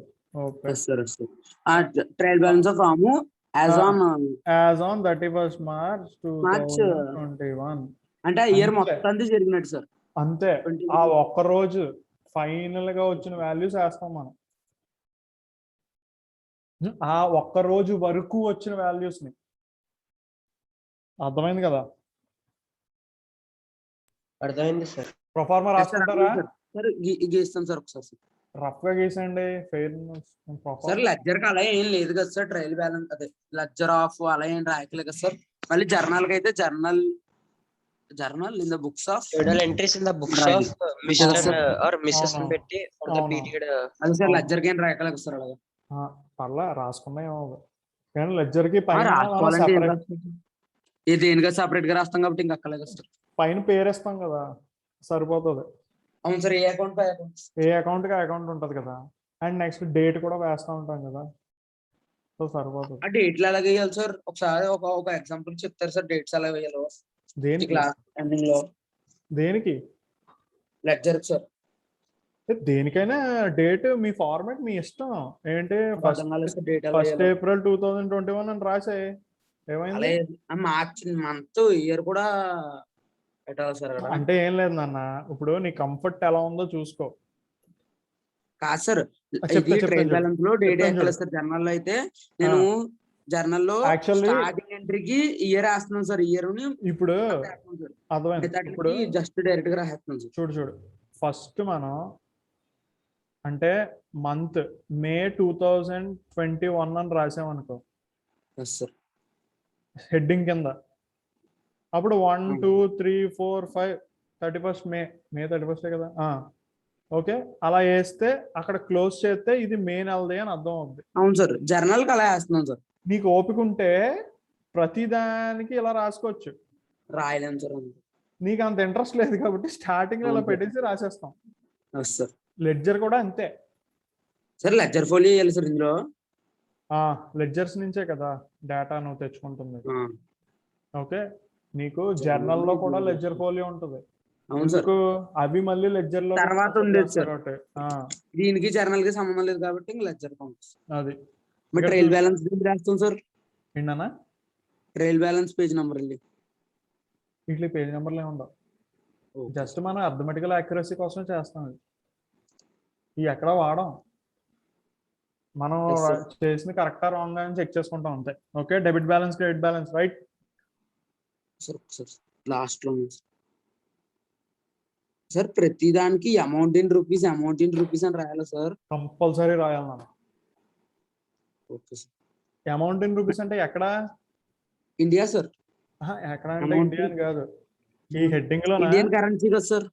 Trial balance of Ramu as on 31st March 2021 అంటే ఇయర్ మొత్తం జరిగినట్టు సార్. అంతే, ఆ ఒక్క రోజు ఫైనల్ గా వచ్చిన వాల్యూస్ వేస్తాం మనం. ఆ ఒక్క రోజు వరకు వచ్చిన వాల్యూస్ ని. అర్థమైంది కదా? అర్థమైంది సార్. ప్రొఫార్మా రాసుకుంటారా? గీస్తాం సార్ ఒకసారి. రఫ్ గా గీసండి. సార్ లెడ్జర్ కి అలా ఏం లేదు కదా సార్, ట్రయల్ బ్యాలెన్స్ అదే లెడ్జర్ ఆఫ్ అలా ఏం రాయట్లేదు కదా సార్. మళ్ళీ జర్నల్ కి అయితే journal in the books of journal entries in the books of Mr. or Mrs. ని పెట్టి for the period. అది సార్ లెడ్జర్ కి ఏం రాయట్లేదు సార్ అలాగా. పర్లా రాసుకున్నాయేమో, కానీ లెడ్జర్ కి దేనిగా సపరేట్ గా రాస్తాం కాబట్టి ఇంకా అక్కర్లేదు సార్. పైన పేరేస్తాం కదా సరిపోతుంది. అవును సార్, ఏ అకౌంట్ కి అకౌంట్ ఉంటది కదా, అండ్ నెక్స్ట్ డేట్ కూడా వేస్తా ఉంటాం కదా, సో సరిపోతుంది. ఆ డేట్లు ఎలా వేయాలి సార్? ఒకసారి ఒక ఎగ్జాంపుల్ చెప్తారు సార్ డేట్స్ ఎలా వేయాలో? దేనికి లెడ్జర్ సార్? దేనికైనా డేట్ మీ ఫార్మాట్ మీ ఇష్టం. ఏంటి ఫస్ట్ April 2021 అని రాసే ఏమైంది? మార్చ్ మంత్ ఇయర్ కూడా ఎట్లా సార్ అక్కడ అంటే ఏం లేదు నాన్న, ఇప్పుడు నీ కంఫర్ట్ ఎలా ఉందో చూసుకో. కాదు సార్, చెప్తా, ఇది చెప్తాను ట్రైల్ చూడు. బ్యాలెన్స్ లో డేట్ చెప్తాను ఎక్కలేదు చూడు. సార్. జర్నల్ లో అయితే నేను జర్నల్ లో Actually- స్టార్టింగ్ ఎంట్రీకి ఇయర్ వేస్తున్నాను సార్. ఇయర్ ని ఇప్పుడు అర్థమైంది. ఇప్పుడు జస్ట్ డైరెక్ట్ గా రాస్తున్నాను సార్. చూడు ఫస్ట్ మనం అంటే మంత్ మే 2021 అని రాసామనుకో ఎస్ సార్. హెడ్డింగ్ కింద, అప్పుడు 1 2 3 4 5 31st మే 31st కదా. ఓకే, అలా వేస్తే అక్కడ క్లోజ్ చేస్తే ఇది మే నెలది అని అర్థం అవుద్ది. అవును సార్, జర్నల్ కి అలా వేస్తున్నాను సార్. నీకు ఓపిక ఉంటే ప్రతి దానికి ఇలా రాసుకోవచ్చు. రాయలేము సార్. నీకు అంత ఇంట్రెస్ట్ లేదు కాబట్టి స్టార్టింగ్ లో ఇలా పెట్టేసి రాసేస్తాం. Yes sir. లెడ్జర్ కూడా అంతే. సార్ లెడ్జర్ ఫోలియో వేయాలి సార్ ఇందులో. లెడ్జర్స్ నుంచే కదా డేటా నువ్వు తెచ్చుకుంటుంది. ఆ, ఓకే, నీకు జర్నల్ లో కూడా లెడ్జర్ ఫోలియో ఉంటుంది. అవును సార్. ఎందుకు? అవి మళ్ళీ లెడ్జర్ లో తర్వాత ఉండేది సార్. ఒకటి. దీనికి జర్నల్ కి సంబంధం లేదు కాబట్టి ఇంకా లెడ్జర్ పంపిస్తాం. అది మరి ట్రైల్ బ్యాలెన్స్ రాస్తాం సార్. ఏంటన్నా? ట్రైల్ బ్యాలెన్స్ పేజ్ నెంబర్ వెళ్ళి వీటికి పేజ్ నెంబర్లు ఏమి ఉండవు. జస్ట్ మనం అర్థమెటికల్ యాక్యురసీ కోసం చేస్తాం. ఇవి ఎక్కడ వాడం, మనం Yes, sir. చేసింది కరెక్టా రాంగ్ అని చెక్ చేసుకుంటాం అంతే. Okay, debit balance credit balance right. Sir sir last లో సార్ ప్రతి దానికి అమౌంట్ ఇన్ రూపీస్ అని రాయాలి సార్. కంపల్సరీ రాయాలి మనం. Okay sir. Amount in rupees అంటే ఎక్కడ? India sir. ఎక్కడ అంటే Amount ఇండియా అని కాదు, ఈ హెడ్డింగ్ లోనా? ఇండియన్ కరెన్సీ కదా సార్.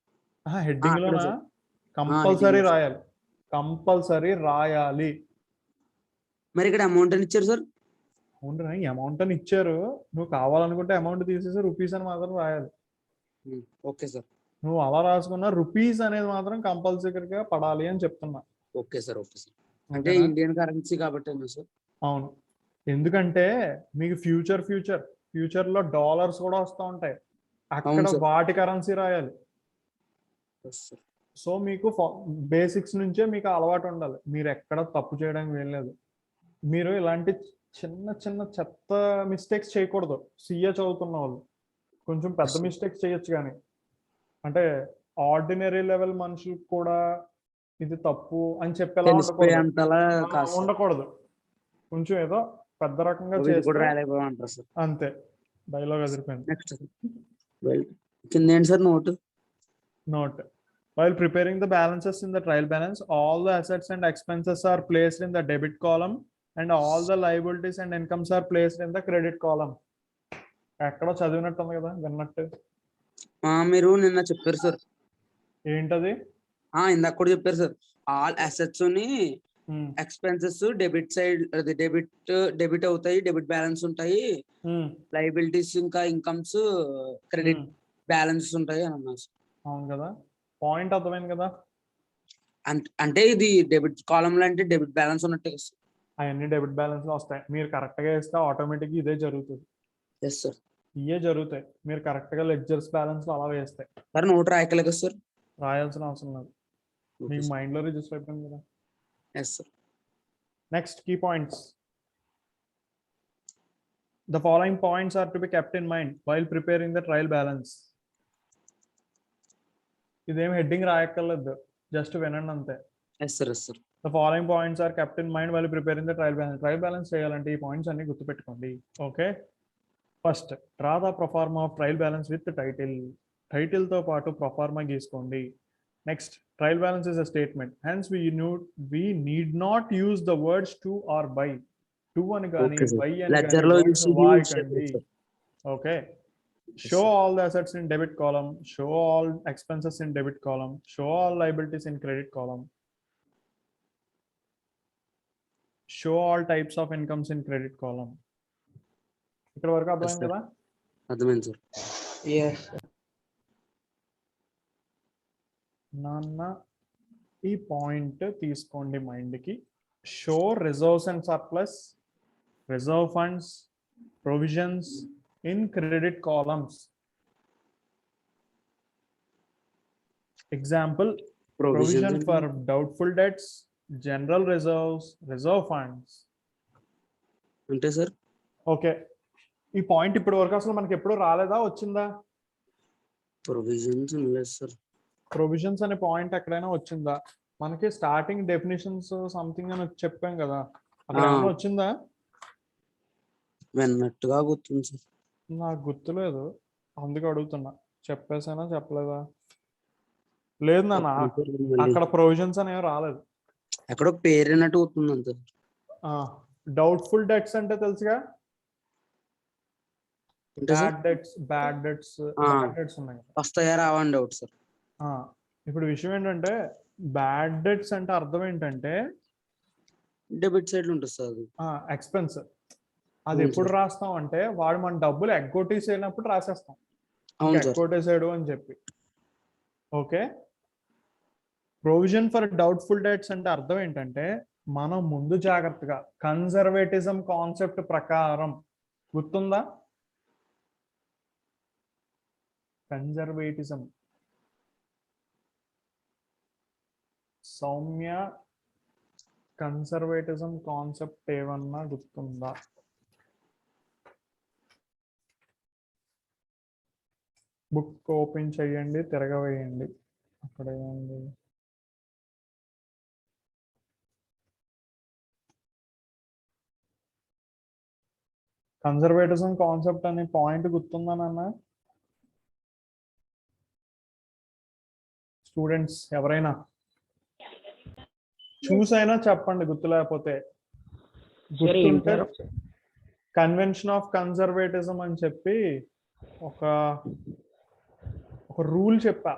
హెడ్డింగ్ అక్కడ లోనా సార్. కంపల్సరీ heading లో. రాయాలి. కంపల్సరీ రాయాలి. మరి ఇక్కడ అమౌంట్ అని ఇచ్చారు సార్. అవును, అమౌంట్ అని ఇచ్చారు. నువ్వు కావాలనుకుంటే అమౌంట్ తీసేసి రూపీస్ అని మాత్రం రాయాలి. Okay sir. నువ్వు అలా రాసుకున్న రూపీస్ అనేది మాత్రం కంపల్సరీగా పడాలి అని చెప్తున్నా. Okay sir. Okay sir. అంటే ఓకేనా? ఇండియన్ కరెన్సీ కాబట్టి సార్. అవును, ఎందుకంటే మీకు ఫ్యూచర్ లో డాలర్స్ కూడా వస్తూ ఉంటాయి. అక్కడ అవును సార్. వాటి కరెన్సీ రాయాలి. Yes, sir. సో మీకు బేసిక్స్ నుంచే మీకు అలవాటు ఉండాలి. మీరు ఎక్కడ తప్పు చేయడానికి వెళ్ళలేదు. మీరు ఇలాంటి చిన్న చిన్న చెత్త మిస్టేక్స్ చేయకూడదు. సిఏ చదువుతున్న వాళ్ళు కొంచెం పెద్ద మిస్టేక్స్ చేయొచ్చు, కానీ అంటే ఆర్డినరీ లెవెల్ మనుషులకు కూడా ఇది తప్పు అని చెప్పేలా తెలిసిపోయేంతలా కాదు సార్. ఉండకూడదు. కొంచెం ఏదో పెద్ద రకంగా ఇది కూడా చేస్తే రాయలేకపోమంటారు సార్. అంతే, డైలాగ్ అదిరిపోయింది. నెక్స్ట్ కింద ఏంటి sir note. Note: while preparing the balances in the trial balance, all the assets and expenses are placed in the debit column and all the liabilities and incomes are placed in the credit column. ఎక్కడో చదివినట్టు ఉంది కదా, విన్నట్టు. మీరు నిన్న చెప్పారు sir. ఏంటది? ఇందాక కూడా చెప్పారు సార్. ఆల్ అసెట్స్ ని ఎక్స్పెన్సెస్ డెబిట్ సైడ్, అది డెబిట్ అవుతాయి, డెబిట్ బ్యాలెన్స్ ఉంటాయి, లైబిలిటీస్ ఇంకా ఇన్కమ్స్ క్రెడిట్ బ్యాలెన్స్ ఉంటాయి అని అన్నారు సార్. అవును కదా, పాయింట్ అర్థమైంది కదా. అంటే ఇది డెబిట్ కాలం లో అంటే డెబిట్ బ్యాలెన్స్ ఉన్నట్టే కదా సార్. అవన్నీ డెబిట్ బ్యాలెన్స్ లో వస్తాయి. మీరు కరెక్ట్ గా వేస్తే ఆటోమేటిక్ ఇదే జరుగుతుంది. Yes sir. ఇవే జరుగుతాయి మీరు కరెక్ట్ గా లెడ్జర్స్ బ్యాలెన్స్ లో అలా వేస్తే. సార్ నోట్ రాయకలే కదా సార్. రాయాల్సిన అవసరం లేదు, మీకు మైండ్ లో రిజిస్టర్ అయిపోయింది కదా. Yes sir. Next key points. The following points are to be kept in mind while preparing the trial balance. ఇదేం హెడ్డింగ్ రాయక్కర్లేదు, జస్ట్ వినండి అంతే. Yes sir. Yes sir. The following points are kept in mind while preparing the trial balance. Trial balance చేయాలంటే ఈ points అన్ని గుర్తుపెట్టుకోండి. Okay, first draw the proforma of trial balance with title తో పాటు proforma గీసుకోండి. Next, trial balance is a statement, hence we need not use the words to or by. To అని కానీ Okay, sir. by అని Ledger కానీ లో words usage వాడకండి. sir. Okay, show all the assets in debit column, show all expenses in debit column, show all liabilities in credit column, show all types of incomes in credit column. ఇక్కడ వరకు అర్థమైంది కదా? అర్థమైంది sir. నాన్న ఈ point తీసుకోండి mind కి. Show reserves and surplus, reserve funds, provisions in credit columns. Example, provision for doubtful debts, general reserves, reserve funds. అంటే సార్ ఓకే, ఈ పాయింట్ ఇప్పటి వరకు అసలు మనకి ఎప్పుడు రాలేదా, వచ్చిందా? ప్రొవిజన్స్ లేదు సార్. ప్రొవిజన్స్ అనే పాయింట్ ఎక్కడైనా వచ్చిందా? మనకి స్టార్టింగ్ డెఫినేషన్స్ సంథింగ్ అని చెప్పాం కదా, అక్కడ ఏమైనా వచ్చిందా? విన్నట్టుగా గుర్తుంది సార్. నాకు గుర్తులేదు, అందుకే అడుగుతున్నా. చెప్పేసానా చెప్పలేదా? లేదు నాన్న, అక్కడ ప్రొవిజన్స్ అనేవి రాలేదు. ఎక్కడో పేరున్నట్టు గుర్తుంది అంతే. డౌట్ఫుల్ డెట్స్ అంటే తెలుసుగా, బ్యాడ్ డెట్స్ ఉన్నాయి కదా, వస్తాయా రావండి డౌట్ సార్. ఇప్పుడు విషయం ఏంటంటే బ్యాడ్ డెట్స్ అంటే అర్థం ఏంటంటే డెబిట్ సైడ్ ఉంటుంది సార్ అది. ఎక్స్పెన్స్. అది ఎప్పుడు రాస్తాం అంటే వాడు మన డబ్బులు ఎగ్గొట్టేసేటప్పుడు రాసేస్తాం, ఎగ్గొట్టేసాడు అని చెప్పి. Okay, provision for doubtful debts అంటే అర్థం ఏంటంటే మనం ముందు జాగ్రత్తగా కన్జర్వేటిజం కాన్సెప్ట్ ప్రకారం, గుర్తుందా? కన్జర్వేటిజం, సౌమ్య కన్సర్వేటిజం కాన్సెప్ట్ ఏమన్నా గుర్తుందా? బుక్ ఓపెన్ చేయండి, తిరగవేయండి. అక్కడ ఏముంది? కన్జర్వేటిజం కాన్సెప్ట్ అనే పాయింట్ గుర్తుందా నాన్న? స్టూడెంట్స్ ఎవరైనా చూసైనా చెప్పండి గుర్తు లేకపోతే. గుర్తుంటే కన్వెన్షన్ ఆఫ్ కన్జర్వేటిజం అని చెప్పి ఒక రూల్ చెప్పా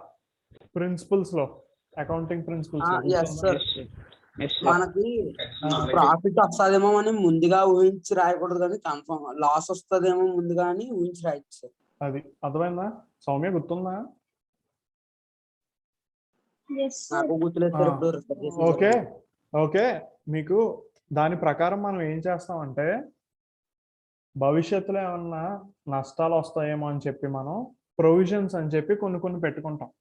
ప్రిన్సిపల్స్ లో, అకౌంటింగ్ ప్రిన్సిపల్స్ లో. మనకి ప్రాఫిట్ వస్తుందేమో అని ముందుగా ఊహించి రాయకూడదు, కానీ కన్ఫర్మ్ లాస్ వస్తుందేమో ముందుగా అని ఊహించి రాయచ్చు సార్. అది అర్థమైందా సౌమ్య? గుర్తుందా? నాకు గుర్తులేదు. ఓకే ఓకే, మీకు దాని ప్రకారం మనం ఏం చేస్తామంటే భవిష్యత్తులో ఏమన్నా నష్టాలు వస్తాయేమో అని చెప్పి మనం ప్రొవిజన్స్ అని చెప్పి కొన్ని పెట్టుకుంటాం.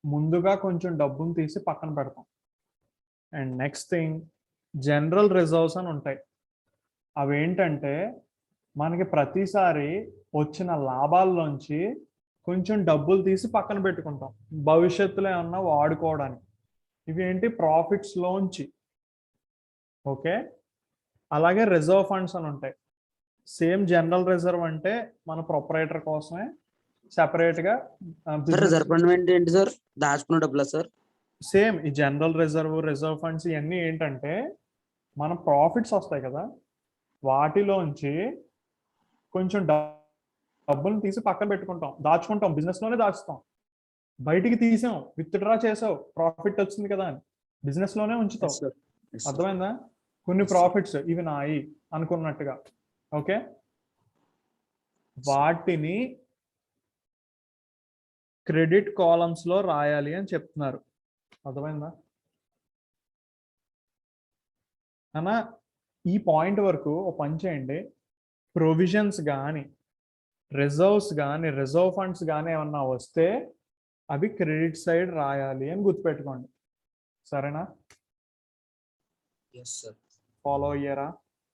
ముందుగా కొంచెం డబ్బును తీసి పక్కన పెడతాం. And next thing, general reserves అని ఉంటాయి. అవి ఏంటంటే మనకి ప్రతిసారి వచ్చిన లాభాల్లోంచి కొంచెం డబ్బులు తీసి పక్కన పెట్టుకుంటాం భవిష్యత్తులో ఏమన్నా వాడుకోవడానికి. ఇవి ఏంటి? ప్రాఫిట్స్ లోంచి. ఓకే, అలాగే రిజర్వ్ ఫండ్స్ అని ఉంటాయి. సేమ్ జనరల్ రిజర్వ్ అంటే మన ప్రొపరేటర్ కోసమే సెపరేట్ గా. రిజర్వ్ ఫండ్ ఏంటి సార్? దాచుకున్న డబ్బులా సార్? సేమ్ ఈ జనరల్ రిజర్వ్ ఫండ్స్ ఇవన్నీ ఏంటంటే మన ప్రాఫిట్స్ వస్తాయి కదా, వాటిలోంచి కొంచెం డబ్బులు తీసి పక్కన పెట్టుకుంటాం, దాచుకుంటాం, బిజినెస్ లోనే దాచుతాం. బయటికి తీసాం, విత్డ్రా చేసావు, ప్రాఫిట్ వచ్చింది కదా అని బిజినెస్ లోనే ఉంచుతాం. అర్థమైందా? కొన్ని ప్రాఫిట్స్ ఇవి నాయి అనుకున్నట్టుగా. ఓకే, వాటిని క్రెడిట్ కాలమ్స్ లో రాయాలి అని చెప్తున్నారు. అర్థమైందా అన్నా? ఈ పాయింట్ వరకు ఒక పని చేయండి, ప్రొవిజన్స్ కానీ రిజర్వ్స్ కానీ రిజర్వ్ ఫండ్స్ కానీ ఏమన్నా వస్తే అవి క్రెడిట్ సైడ్ రాయాలి అని గుర్తుపెట్టుకోండి. సరేనా? ఫాలో అయ్యారా?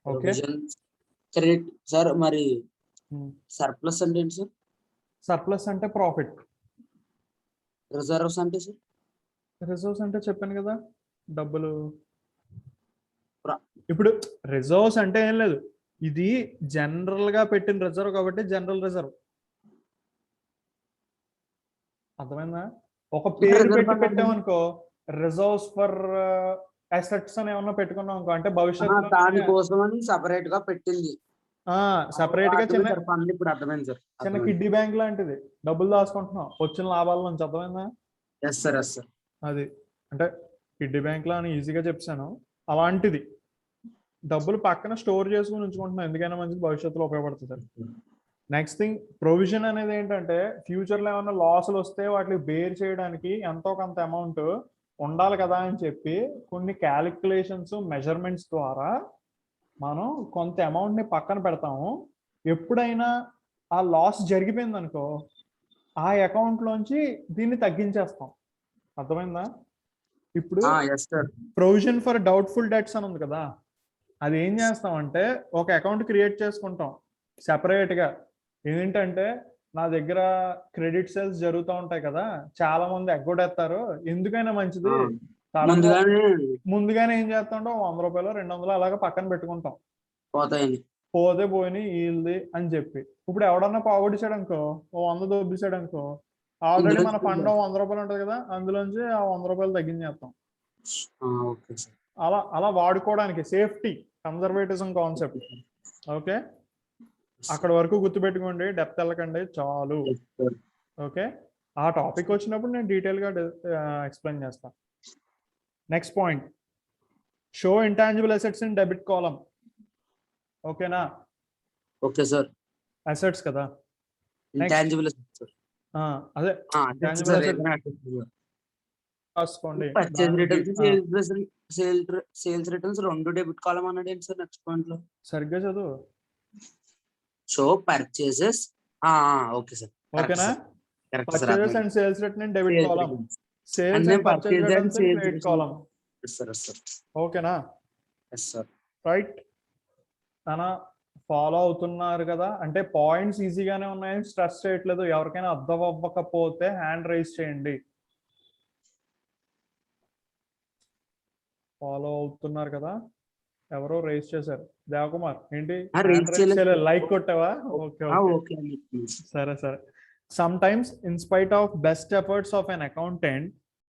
Okay, credit sir. మరి సర్ప్లస్ అంటే ఏంటి సార్? సర్ప్లస్ అంటే ప్రాఫిట్. రిజర్వ్స్ అంటే సార్? రిజర్వ్స్ అంటే చెప్పాను కదా, డబ్బులు. ఇప్పుడు రిజర్వ్స్ అంటే ఏం లేదు, ఇది జనరల్ గా పెట్టిన రిజర్వ్ కాబట్టి జనరల్ రిజర్వ్. అర్థమైందా? ఒక పేరు పెట్టి పెట్టామనుకో, రిజర్వ్స్ ఫర్ అసెట్స్ అని ఏమన్నా పెట్టుకున్నాం అనుకో, అంటే భవిష్యత్తులో దానికోసం అని సెపరేట్ గా పెట్టింది. సెపరేట్ గా ఇప్పుడు అర్థమైంది సార్. చిన్న కిడ్డీ బ్యాంక్ లాంటిది, డబ్బులు దాచుకుంటున్నాం వచ్చిన లాభాల నుంచి. అర్థమైందా? అది అంటే కిడ్డీ బ్యాంక్ లా అని ఈజీగా చెప్పాను, అలాంటిది. డబ్బులు పక్కన స్టోర్ చేసుకుని ఉంచుకుంటున్నాం, ఎందుకైనా మంచిది, భవిష్యత్తులో ఉపయోగపడుతుంది. నెక్స్ట్ థింగ్, ప్రొవిజన్ అనేది ఏంటంటే ఫ్యూచర్ లో ఏమైనా లాసులు వస్తే వాటిని బేర్ చేయడానికి ఎంతో కొంత అమౌంట్ ఉండాలి కదా అని చెప్పి కొన్ని క్యాలిక్యులేషన్స్ మెజర్మెంట్స్ ద్వారా మనం కొంత అమౌంట్ ని పక్కన పెడతాము. ఎప్పుడైనా ఆ లాస్ జరిగిపోయింది అనుకో, ఆ అకౌంట్ లోంచి దీన్ని తగ్గించేస్తాం. అర్థమైందా? ఇప్పుడు ప్రొవిజన్ ఫర్ డౌట్ఫుల్ డెట్స్ అని ఉంది కదా, అది ఏం చేస్తామంటే ఒక అకౌంట్ క్రియేట్ చేసుకుంటాం సెపరేట్ గా. ఏంటంటే నా దగ్గర క్రెడిట్ సేల్స్ జరుగుతూ ఉంటాయి కదా, చాలా మంది ఎగ్గొడేస్తారు, ఎందుకైనా మంచిది సడన్ గా ముందుగానే ఏం చేస్తాంటో 100 రూపాయలు 200 అలాగా పక్కన పెట్టుకుంటాం, పోతాయండి. పోతే పోయినాయి వీళ్ళది అని చెప్పి. ఇప్పుడు ఎవడన్నా పోగొట్టాడు అనుకో, ఓ 100 దొబ్బిసాడు అనుకో, ఆల్రెడీ మన ఫండ్ 100 రూపాయలు ఉంటుంది కదా, అందులోంచి ఆ 100 రూపాయలు తగ్గించేస్తాం. Okay sir. అలా అలా వాడుకోవడానికి సేఫ్టీ కన్జర్వేటిజం కాన్సెప్ట్. ఓకే, అక్కడ వరకు గుర్తుపెట్టుకోండి, డెప్త్ వెళ్ళకండి చాలు. ఓకే, ఆ టాపిక్ వచ్చినప్పుడు నేను డీటెయిల్ గా ఎక్స్ప్లెయిన్ చేస్తాను. Next point, show intangible assets in debit column. ఓకేనా? Okay sir. అసెట్స్ కదా, ఇంటాంజిబుల్ అదే రాసుకోండి. పర్చేజ్ రిటర్న్స్, సేల్స్ రిటర్న్స్ రెండు డెబిట్ కాలమ్ అన్నాడు ఏంటి సార్ నెక్స్ట్ పాయింట్ లో? సరిగ్గా చదువు. Show purchases. Okay sir. ఓకేనా? Purchases and sales return in debit column, sales and purchase returns in credit column. ఓకేనా? రైట్ అనా? ఫాలో అవుతున్నారు కదా, అంటే పాయింట్స్ ఈజీగానే ఉన్నాయని స్ట్రెస్ చేయట్లేదు. ఎవరికైనా అర్థం అవ్వకపోతే హ్యాండ్ రైజ్ చేయండి. ఫాలో అవుతున్నారు కదా, ఎవరో రైజ్ చేశారు. దేవకుమార్ ఏంటి లైక్ కొట్టావా? ఓకే ఓకే సరే సరే. Sometimes in spite of best efforts of an accountant,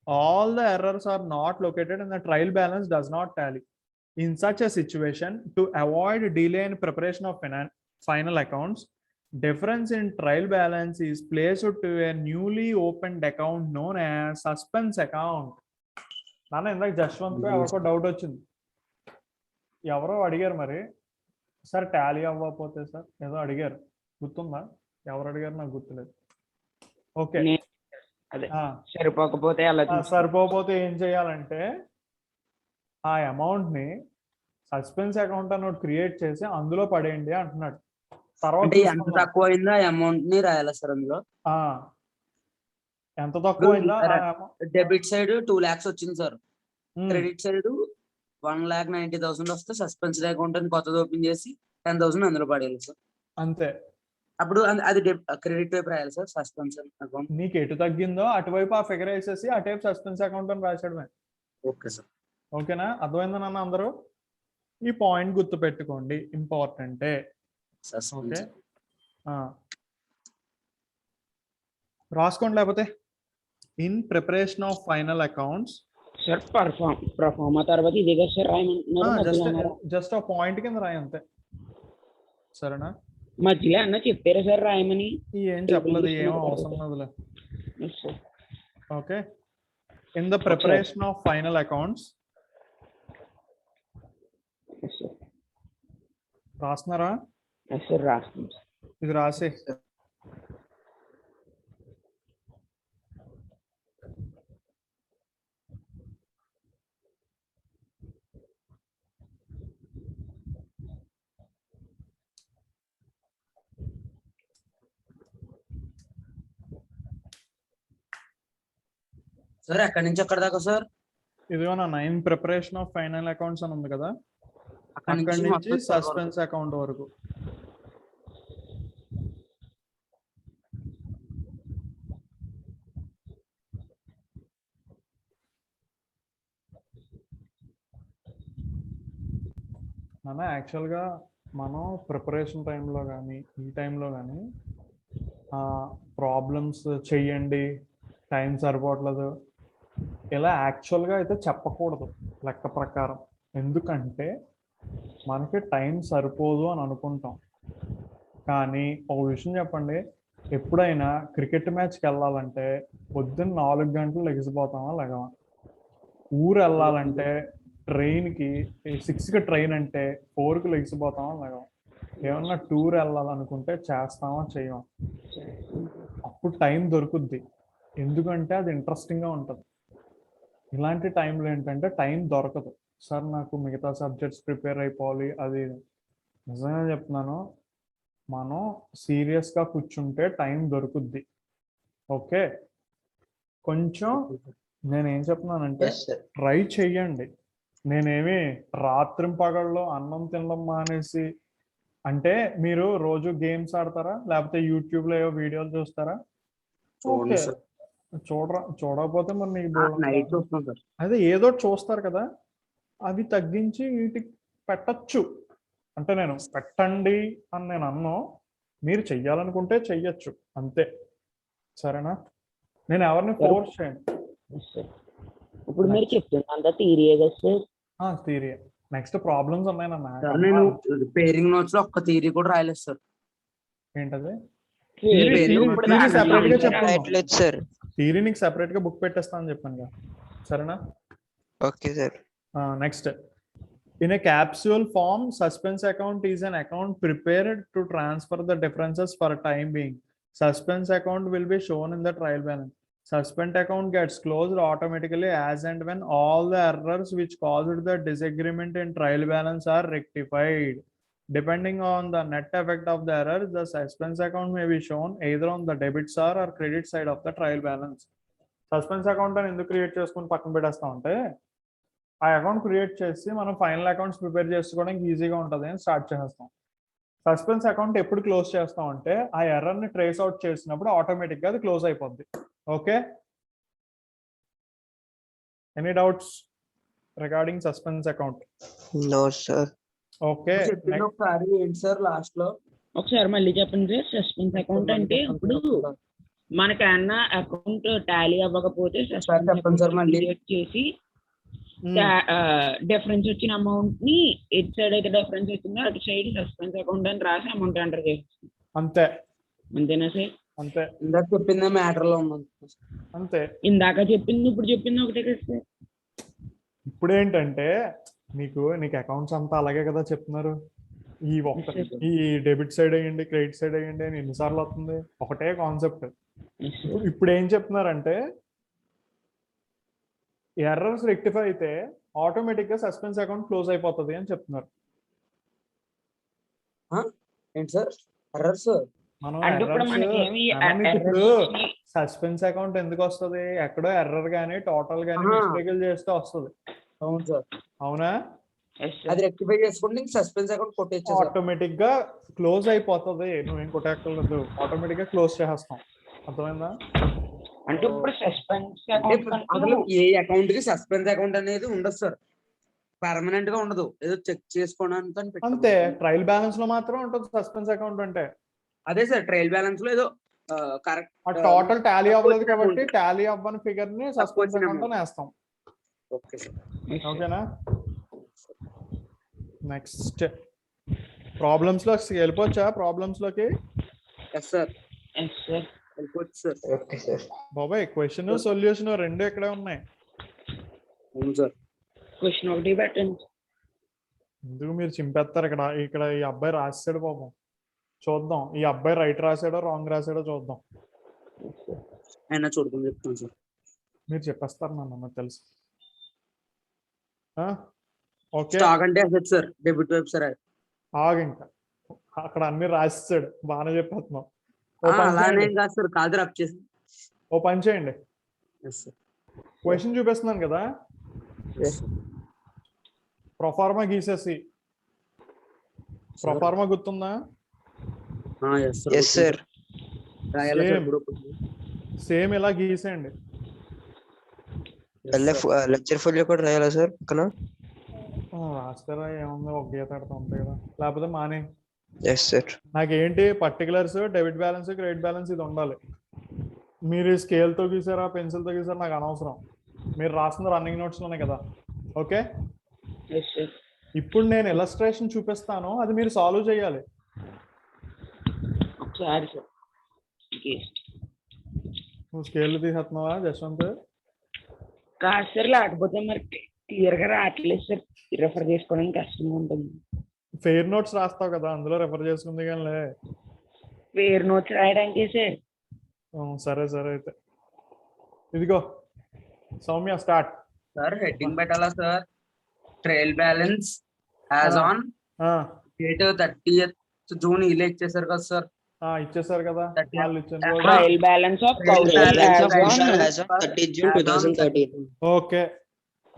all the errors are not located and the trial balance does not tally. In such a situation, to avoid delay in preparation of final accounts, difference in trial balance is placed to a newly opened account known as suspense account. నాన్న ఇందాక జశ్వంత్ ఎవరికో doubt వచ్చింది, ఎవరో అడిగారు మరి sir Tally అవ్వకపోతే sir ఏదో అడిగారు, గుర్తుందా? ఎవరు అడిగారు నాకు గుర్తులేదు. ఓకే, సరిపోకపోతే ఏం చేయాలంటే ఆ అమౌంట్ ని సస్పెన్స్ అకౌంట్ అన్నట్టు క్రియేట్ చేసి అందులో పడేయండి అంటున్నాడు. తర్వాత ఎంత తక్కువ అయిందా అమౌంట్ ని రాయాలి సార్ అందులో? ఎంత తక్కువ అయిందా? డెబిట్ సైడ్ 2 lakhs వచ్చింది సార్, క్రెడిట్ సైడ్ 1,90,000 వస్తే సస్పెన్స్ అకౌంట్ అని కొత్తది ఓపెన్ చేసి 10,000 అందులో పడేయాలి సార్. అంతే. అప్పుడు అది క్రెడిట్ వైపు రాయాలి సార్ సస్పెన్స్ అకౌంట్. నీకు ఎటు తగ్గిందో అటువైపు ఆ ఫిగర్ వేసేసి అటువైపు సస్పెన్స్ అకౌంట్ అని రాసాడమే. Okay sir. ఓకేనా? అర్థమైందా నాన్న? అందరూ ఈ పాయింట్ గుర్తు పెట్టుకోండి, ఇంపార్టెంటే. ఓకే, రాసుకోండి లేకపోతే. In preparation of final accounts sir proforma తర్వాత ఇదే కదా సార్ రాయమంటున్నారు? జస్ట్ ఆ పాయింట్ కింద రాయి అంతే, సరేనా? మధ్యలో అన్న చెప్పారా సార్ రాయమని? ఏం చెప్పలేదు, ఏం అవసరం లేదులే. Okay, in the preparation of final accounts రాస్తున్నారా? ఇది రాసే. సార్ ఎక్కడి నుంచి ఎక్కడ దాకా సార్? ఇదిగోనా 9 ప్రిపరేషన్ ఆఫ్ ఫైనల్ అకౌంట్స్ అని ఉంది కదా, అక్కడి నుంచి సస్పెన్స్ అకౌంట్ వరకు. అన్న యాక్చువల్గా మనం ప్రిపరేషన్ టైంలో కానీ ఈ టైంలో కానీ ప్రాబ్లమ్స్ చెయ్యండి, టైం సరిపోవట్లేదు ఇలా యాక్చువల్గా అయితే చెప్పకూడదు లెక్క ప్రకారం. ఎందుకంటే మనకి టైం సరిపోదు అని అనుకుంటాం, కానీ ఒక విషయం చెప్పండి, ఎప్పుడైనా క్రికెట్ మ్యాచ్కి వెళ్ళాలంటే పొద్దున్న 4 గంటలు లెగిసిపోతామా లేగమా? ఊరు వెళ్ళాలంటే ట్రైన్కి 6కి ట్రైన్ అంటే 4కి లెగిసిపోతామా లేగమా? ఏమన్నా టూర్ వెళ్ళాలనుకుంటే చేస్తామా చేయమా? అప్పుడు టైం దొరుకుద్ది, ఎందుకంటే అది ఇంట్రెస్టింగ్గా ఉంటుంది. ఇలాంటి టైంలో ఏంటంటే టైం దొరకదు. సార్ నాకు మిగతా సబ్జెక్ట్స్ ప్రిపేర్ అయిపోవాలి, అది నిజంగా చెప్తున్నాను, మనం సీరియస్గా కూర్చుంటే టైం దొరుకుద్ది. ఓకే, కొంచెం నేనేం చెప్తున్నానంటే ట్రై చెయ్యండి. నేనేమి రాత్రింపగల్లో అన్నం తినడం మానేసి అంటే మీరు రోజు గేమ్స్ ఆడతారా, లేకపోతే యూట్యూబ్ లో ఏవో వీడియోలు చూస్తారా? చూడండి ఓకే, సార్. చూడకపోతే మరి నీకు బోర్ నైట్ ఉంటుందా? చూస్తున్నాం సార్. అదే ఏదో ఒకటి చూస్తారు కదా, అవి తగ్గించి వీటికి పెట్టచ్చు. అంటే నేను పెట్టండి అని నేను అన్నాను, మీరు చెయ్యాలనుకుంటే చెయ్యొచ్చు అంతే, సరేనా? నేను ఎవరిని ఫోర్స్ చేయను. ఇప్పుడు మీరు చెప్తుంది అంతా థియరీయే కదా సార్? థియరీ. నెక్స్ట్ ప్రాబ్లమ్స్ ఉన్నాయి సార్ నేను పేరింగ్ నోట్స్ లో ఒక్క థియరీ కూడా రాయలేదు సార్. ఏంటది? ఇప్పుడు సెపరేట్ గా దాంట్లో చెప్పాను. రాయట్లేదు సార్. థియరీ నీకు సెపరేట్ గా బుక్ పెట్టేస్తాను చెప్పాను కదా, సరేనా? Okay sir. Next, in a capsule form, suspense account is an account prepared to transfer the differences for time being. Suspense account will be shown in the trial balance. Suspense account gets closed automatically as and when all the errors which caused the disagreement in trial balance are rectified. Depending on the net effect of the errors, the suspense account may be shown either on the debit side or credit side of the trial balance. Suspense account అని ఎందుకు create చేసుకుని పక్కన పెట్టేస్తాం అంటే, ఆ account create చేసి మనం final accounts prepare చేసుకోవడానికి ఈజీగా ఉంటుంది అని స్టార్ట్ చేసేస్తాం. సస్పెన్స్ అకౌంట్ ఎప్పుడు క్లోజ్ చేస్తాం అంటే, ఆ ఎర్రర్ ని ట్రేస్ అవుట్ చేసినప్పుడు ఆటోమేటిక్ గా అది క్లోజ్ అయిపోద్ది. Okay, any doubts regarding suspense account? No sir. Okay, చెప్పింది ఒకసారి ఏంటి సార్ లాస్ట్ లో? ఒకసారి మళ్ళీ చెప్పండి సార్. సస్పెన్స్ అకౌంట్ అంటే ఇప్పుడు మనకన్నా అకౌంట్ టాలీ అవ్వకపోతే సస్పెన్స్ చెప్పండి సార్ మళ్ళీ. క్రియేట్ చేసి డిఫరెన్స్ వచ్చిన అమౌంట్ ని ఎటు సైడ్ అయితే డిఫరెన్స్ వచ్చిందో అటు సైడ్ సస్పెన్స్ అకౌంట్ అని రాసి అమౌంట్ ఎంటర్ చేస్తాం. అంతే అంతేనా సార్? అంతే, ఇందాక చెప్పింది మ్యాటర్ లో ఉంది అంతే. ఇందాక చెప్పింది ఇప్పుడు చెప్పింది ఒకటే కదా సార్? ఇప్పుడు ఏంటంటే నీకు అకౌంట్స్ అంతా అలాగే కదా చెప్తున్నారు. ఈ డెబిట్ సైడ్ అయ్యండి, క్రెడిట్ సైడ్ అయ్యండి అని ఎన్నిసార్లు వస్తుంది, ఒకటే కాన్సెప్ట్. ఇప్పుడు ఏం చెప్తున్నారంటే, ఎర్రర్స్ రెక్టిఫై అయితే ఆటోమేటిక్ గా సస్పెన్స్ అకౌంట్ క్లోజ్ అయిపోతుంది అని చెప్తున్నారు. ఏంటి సార్ ఎర్రర్స్? మనం అంటే ఇప్పుడు మనకేమి ఇప్పుడు సస్పెన్స్ అకౌంట్ ఎందుకు వస్తుంది? ఎక్కడో ఎర్రర్ గానీ టోటల్ గానీ మిస్టేకులు చేస్తే వస్తుంది. అవును సార్. అవునా? అది రెక్టిఫై చేసుకుంటే సస్పెన్స్ అకౌంట్ కొట్టేచ్చు, ఆటోమేటిక్ గా క్లోజ్ అయిపోతుంది. నువ్వేం కొట్టక్కర్లేదు, ఆటోమేటిక్ గా క్లోజ్ చేసేస్తాం. అర్థమైందా? అంటే ఇప్పుడు సస్పెన్స్ అసలు ఏ అకౌంట్ కి సస్పెన్స్ అకౌంట్ అనేది ఉండదు సార్, పర్మనెంట్ గా ఉండదు, ఏదో చెక్ చేసుకోవడానికి అంతే. ట్రయల్ బ్యాలెన్స్ లో మాత్రం ఉంటుంది సస్పెన్స్ అకౌంట్ అంటే. అదే సార్, ట్రయల్ బ్యాలెన్స్ లో ఏదో కరెక్ట్ టోటల్ టాలీ అవ్వలేదు కాబట్టి టాలీ అవ్వని ఫిగర్ ని సస్పెన్స్ అకౌంట్ అని వేస్తాం. Okay sir. ఓకేనా? నెక్స్ట్ ప్రాబ్లమ్స్ లో వెళ్ళిపోవచ్చా? ప్రాబ్లమ్స్ లోకి ఎస్ సార్, వెళ్ళిపోవచ్చు సార్. Okay sir. బాబాయ్, క్వశ్చన్ సొల్యూషన్ రెండు ఇక్కడే ఉన్నాయి. అవును సార్. క్వశ్చన్ ఒకటి పెట్టండి. ఎందుకు మీరు చింపేస్తారు? ఇక్కడ ఈ అబ్బాయి రాసాడు పాపం, చూద్దాం. ఈ అబ్బాయి రైట్ రాసాడో రాంగ్ రాసాడో చూద్దాం. అయినా చూడకుండా చెప్తాను సార్. మీరు చెప్పేస్తారు నాకు తెలుసు. ఓకే, స్టాక్ అంటే అసెట్ సార్, డెబిట్ వైపు సార్. ఆగు, ఇంకా అక్కడ అన్ని రాసాడు, బాగానే చెప్పేస్తున్నాం. అలానే కాదు సార్, కాదు రబ్ చేసి ఓ పని చేయండి, క్వశ్చన్ చూపిస్తున్నాను కదా, ప్రొఫార్మా గీసేసి. ప్రొఫార్మా గుర్తుందా? Yes sir. సేమ్ ఇలా గీసేయండి. లెక్చర్ ఫోలియో కూడా రాయాలా సార్ పక్కన? రాస్తారా? ఏముంది, ఒక గీత పెడతా ఉంటాయి కదా, లేకపోతే మానే. Yes sir. నాకేంటి particulars, debit balance, credit balance ఇది ఉండాలి. మీరు స్కేల్ తో గీసారా, పెన్సిల్ తో గీసారా నాకు అనవసరం. మీరు రాసిన రన్నింగ్ నోట్స్ లోనే కదా. ఓకే, ఇప్పుడు నేను ఇలస్ట్రేషన్ చూపిస్తాను, అది మీరు సాల్వ్ చేయాలి. నువ్వు స్కేల్ తీసేస్తున్నావా జశ్వంత్? కాదు సార్, లేకపోతే మరి క్లియర్ గా రావట్లేదు సార్, రెఫర్ చేసుకోవడానికి కష్టంగా ఉంటుంది. ఫెయిర్ నోట్స్ రాస్తావు కదా, అందులో రెఫర్ చేసుకుంది కానీ. ఫెయిర్ నోట్స్ రాయడానికి సార్? సరే సరే, అయితే ఇదిగో సౌమ్య స్టార్ట్. సార్ హెడ్డింగ్ పెట్టాలా sir? Trial balance as on date 30th June ఇలా ఇచ్చేసారు కదా సార్? ఇచ్చేసారు కదా. Trial balance of 30th June 2013. Okay,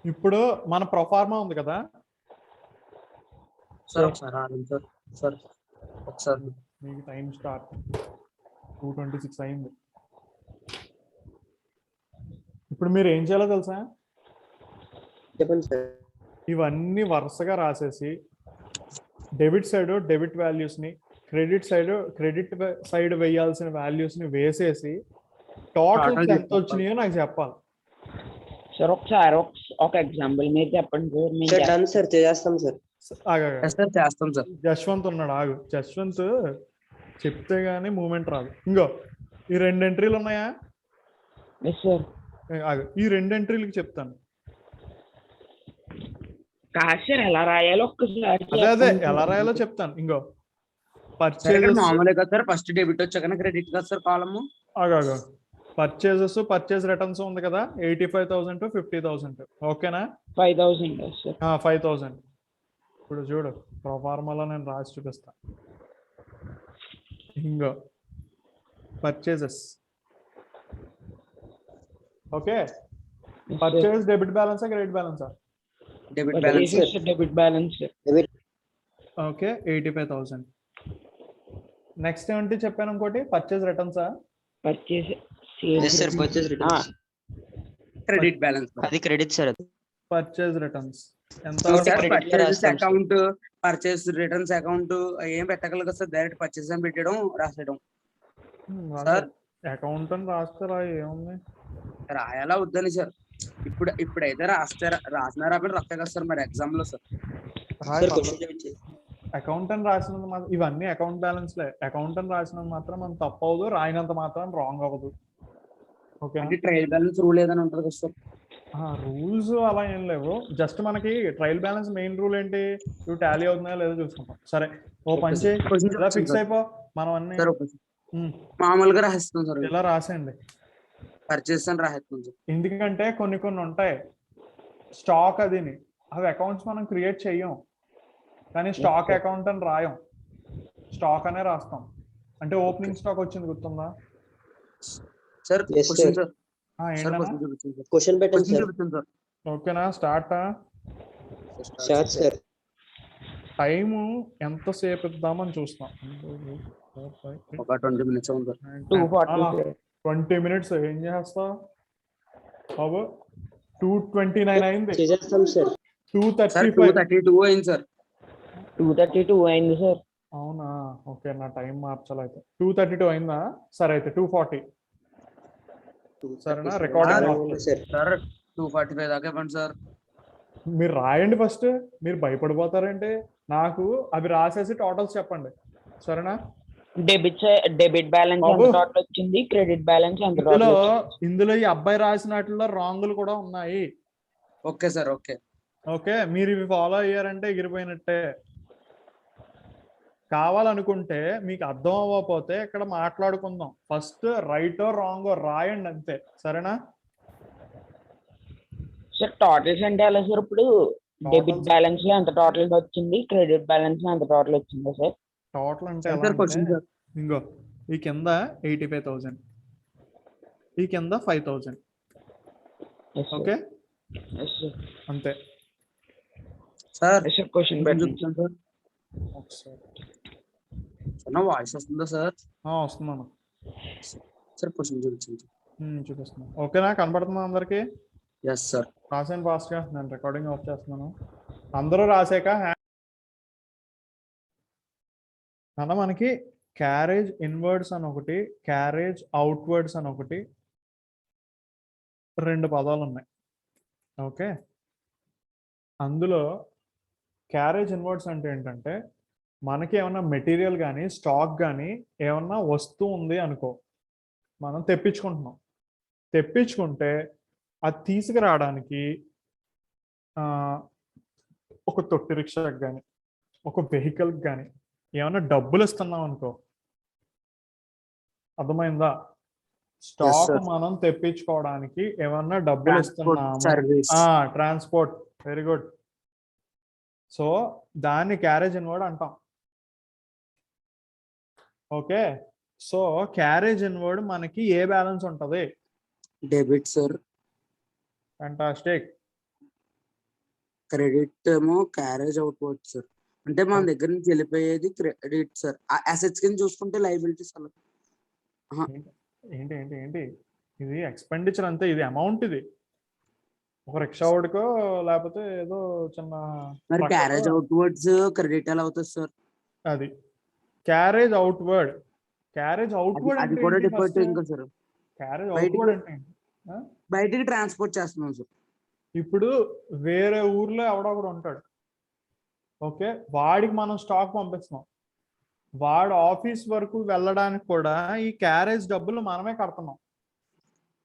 ఇప్పుడు మన ప్రొఫార్మా ఉంది కదా సార్, ఒకసారి సార్. సార్ మీకు టైం స్టార్ట్ 2:26 అయింది. ఇప్పుడు మీరు ఏం చేయాలో తెలుసా? చెప్పండి సార్. ఇవన్నీ వరుసగా రాసేసి డెబిట్ సైడ్ డెబిట్ వాల్యూస్ ని, క్రెడిట్ సైడ్ వేయాల్సిన వాల్యూస్ ని వేసేసి టోటల్ Total ఎంత వచ్చినాయో నాకు చెప్పాలి. సార్ ఒకసారి ఒక ఎగ్జాంపుల్ మీరు చెప్పండి సార్. మేము సార్ డన్ సార్, చేస్తాం సార్. సార్ చేస్తాం సార్. జశ్వంత్ ఉన్నాడు, ఆగు. జశ్వంత్ చెప్తే గానీ మూమెంట్ రాదు. ఇంకో ఈ 2 ఎంట్రీలు ఉన్నాయా? Yes sir. ఆగు, ఈ 2 ఎంట్రీలకి చెప్తాను. కాదు సార్ ఎలా రాయాలో ఒక్కసారి అదే చెప్పండి ఎలా సార్. రాయాలో చెప్తాను. ఇంకో సార్ ఇక్కడ పర్చేజెస్, మామూలుగా కదా సార్, ఫస్ట్ డెబిట్ వచ్చాక క్రెడిట్ కదా సార్ కాలము. ఆగు పర్చేజ్ రిటర్న్స్ ఉంది కదా, 85,000 to 50,000. ఓకేనా? 5,000 సార్. 5,000. ఇప్పుడు చూడు, ప్రొఫార్మాలో నేను రాసి చూపిస్తా. ఇంకో పర్చేజెస్. ఓకే, పర్చేజ్ డెబిట్ బ్యాలెన్సా క్రెడిట్ బ్యాలెన్సా? Debit balance debit balance sir. Okay, 85,000. Next ఏంటి చెప్పాను ఇంకోటి, పర్చేజ్ రిటర్న్సా? Purchase yes sir, purchase returns. Credit balance. అది క్రెడిట్ సార్. అది పర్చేజ్ రిటర్న్స్ ఎంత? Purchase account, purchase returns account ఏం పెట్టగలరు కదా సార్, డైరెక్ట్ పర్చేస్ అని పెట్టడం రాసేయడం. సార్ అకౌంట్ అని రాస్తారా? ఏముంది రాయాలా వద్దని సార్? ఇప్పుడైతే రాసినారా రక్త కదా సార్ మరి ఎగ్జామ్ లో సార్. అకౌంట్ అని రాసినంత మాత్రం ఇవన్నీ అకౌంట్ బ్యాలెన్స్ లే. అకౌంట్ అని రాసినంత మాత్రం మనం తప్పు అవ్వదు, రాయినంత మాత్రం రాంగ్ అవ్వదు. ఓకే, ట్రయల్ బ్యాలెన్స్ రూల్ ఏదైనా ఉంటుంది కదా సార్? రూల్స్ అలా ఏం లేవు. జస్ట్ మనకి ట్రయల్ బ్యాలెన్స్ మెయిన్ రూల్ ఏంటి, ఇవి టాలీ అవుతున్నాయో లేదో చూసుకుంటాం. సరే, ఓ పంచి ఇలా ఫిక్స్ అయిపో. మనం అన్ని మామూలుగా రాసేస్తాం సార్, ఇలా రాసేయండి. పర్చేస్ అని రాసేస్తాం సార్. ఎందుకంటే కొన్ని ఉంటాయి స్టాక్ అదిని, అవి అకౌంట్స్ మనం క్రియేట్ చెయ్యం, కానీ స్టాక్ అకౌంట్ అని రాయం, స్టాక్ అనే రాస్తాం. అంటే ఓపెనింగ్ స్టాక్ వచ్చింది గుర్తుందా సార్? క్వశ్చన్ పెట్టండి సార్. ఓకేనా? Start sir. టైము ఎంతసేపు ఇద్దామని చూస్తాం. 20 minutes ఉంది. 20 minutes ఏం చేస్తావు బాబు? 2:29 అయింది. 2:32 అయింది సార్. 2:32 అయింది సార్. అవునా? ఓకే, నా టైం మార్చాలి అయితే. 2:32 అయిందా? సరే అయితే 2:40. సరేనా? రికార్డింగ్ సార్ 2:45 దాకా ఇవ్వండి సార్. మీరు రాయండి ఫస్ట్. మీరు భయపడిపోతారంటే నాకు అవి రాసేసి టోటల్స్ చెప్పండి, సరేనా? డెబిట్ బ్యాలెన్స్ ఎంత టోటల్ వచ్చింది, క్రెడిట్ బ్యాలెన్స్ ఎంత టోటల్ వచ్చింది. ఇందులో ఈ అబ్బాయి రాసినట్లో రాంగులు కూడా ఉన్నాయి. Okay sir. ఓకే, మీరు ఇవి ఫాలో అయ్యారంటే ఎగిరిపోయినట్టే. కావాలనుకుంటే మీకు అర్థం అవ్వకపోతే ఇక్కడ మాట్లాడుకుందాం. ఫస్ట్ రైటో రాంగో రాయండి అంతే, సరేనా? సార్ టోటల్స్ అంటే ఎలా సార్? ఇప్పుడు డెబిట్ బ్యాలెన్స్ లో ఎంత టోటల్ వచ్చింది, క్రెడిట్ బ్యాలెన్స్ లో ఎంత టోటల్ వచ్చిందా సార్? టోటల్ అంటే ఇంకో ఈ కింద 85,000, ఈ కింద 5,000. ఓకే, అంతే సార్. క్వశ్చన్ సార్ వాయిస్ వస్తుందా సార్? వస్తున్నాను సార్. క్వశ్చన్ చూపిస్తున్నాను. ఓకేనా? కనపడుతుందా అందరికి? Yes sir. రాసాను ఫాస్ట్ గా. నేను రికార్డింగ్ ఆఫ్ చేస్తున్నాను. అందరూ రాసాక అన్న మనకి క్యారేజ్ ఇన్వర్డ్స్ అని ఒకటి, క్యారేజ్ అవుట్వర్డ్స్ అని ఒకటి, 2 పదాలు ఉన్నాయి. ఓకే, అందులో క్యారేజ్ ఇన్వర్డ్స్ అంటే ఏంటంటే మనకి ఏమన్నా మెటీరియల్ కానీ స్టాక్ కానీ ఏమన్నా వస్తువు ఉంది అనుకో, మనం తెప్పించుకుంటే అది తీసుకురావడానికి ఒక తొట్టి రిక్షాకి కానీ ఒక వెహికల్కి కానీ ఏమన్నా డబ్బులు ఇస్తున్నాం అనుకో, అర్థమైందా? స్టాక్ మనం తెప్పించుకోవడానికి ఏమన్నా డబ్బులు ఇస్తున్నాము, ట్రాన్స్పోర్ట్. Very good. సో దాన్ని క్యారేజ్ ఇన్వర్డ్ అంటాం. ఓకే, సో క్యారేజ్ ఇన్వర్డ్ మనకి ఏ బ్యాలెన్స్ ఉంటది? Debit sir. ఫ్యాంటాస్టిక్. క్రెడిట్ ఏమో క్యారేజ్ అవుట్వర్డ్ సార్. అంటే మన దగ్గర నుంచి వెళ్ళిపోయేది క్రెడిట్ సార్. అసెట్స్ కింద చూసుకుంటే లైబిలిటీస్ అలా. ఏంటి ఏంటి ఏంటి ఇది ఎక్స్పెండిచర్ అంతే, ఇది అమౌంట్, ఇది ఒక రిక్షా వాడికో లేకపోతే ఏదో చిన్న మరి truck క్యారేజ్ కో, అవుట్వర్డ్స్ క్రెడిట్ ఎలా అవుతుంది సార్? అది క్యారేజ్ అవుట్వర్డ్. క్యారేజ్ అవుట్వర్డ్ అది అంటే కూడా ఏంటి డిపార్ట్ ఫస్ట్? ఇంకా సార్. క్యారేజ్ బయటికి అవుట్వర్డ్ అంటే ఏంటి? ఆ? బయటికి ట్రాన్స్పోర్ట్ చేస్తున్నాం సార్. ఇప్పుడు వేరే ఊర్లో ఎవడో ఒకడు ఉంటాడు, ఓకే, వాడికి మనం స్టాక్ పంపిస్తున్నాం, వాడు ఆఫీస్ వరకు వెళ్ళడానికి కూడా ఈ క్యారేజ్ డబ్బులు మనమే కడుతున్నాం.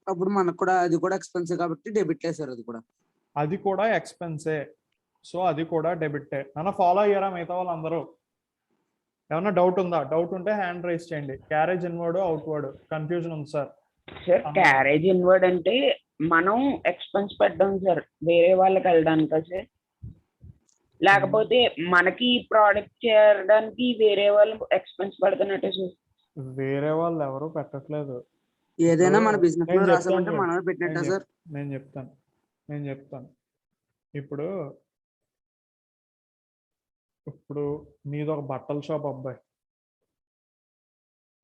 అప్పుడు మనకు కూడా అది కూడా ఎక్స్పెన్సివ్ కాబట్టి డెబిట్ సార్ అది కూడా. అది కూడా ఎక్స్పెన్సే, సో అది కూడా డెబిటే. నన్ను ఫాలో అయ్యారా మిగతా వాళ్ళందరూ? ఏమన్నా డౌట్ ఉందా? డౌట్ ఉంటే హ్యాండ్ రైజ్ చేయండి. క్యారేజ్ ఇన్వర్డ్ అవుట్వర్డ్ కన్ఫ్యూజన్ ఉంది సార్. సార్ క్యారేజ్ ఇన్వర్డ్ అంటే మనం ఎక్స్పెన్స్ పెట్టాం సార్ వేరే వాళ్ళకి వెళ్ళడానికా సార్, లేకపోతే మనకి ప్రోడక్ట్ చేయడానికి వేరే వాళ్ళు ఎక్స్పెన్స్ పడుతున్నట్టే సార్? వేరే వాళ్ళు ఎవరు పెట్టట్లేదు. ఏదైనా మన ఇప్పుడు బిజినెస్ లో నేను చెప్తాను రాసామంటే చూడు. మనమే పెట్టినట్ట సార్. నేను చెప్తాను. ఇప్పుడు నీది ఒక బట్టల షాప్ అబ్బాయి,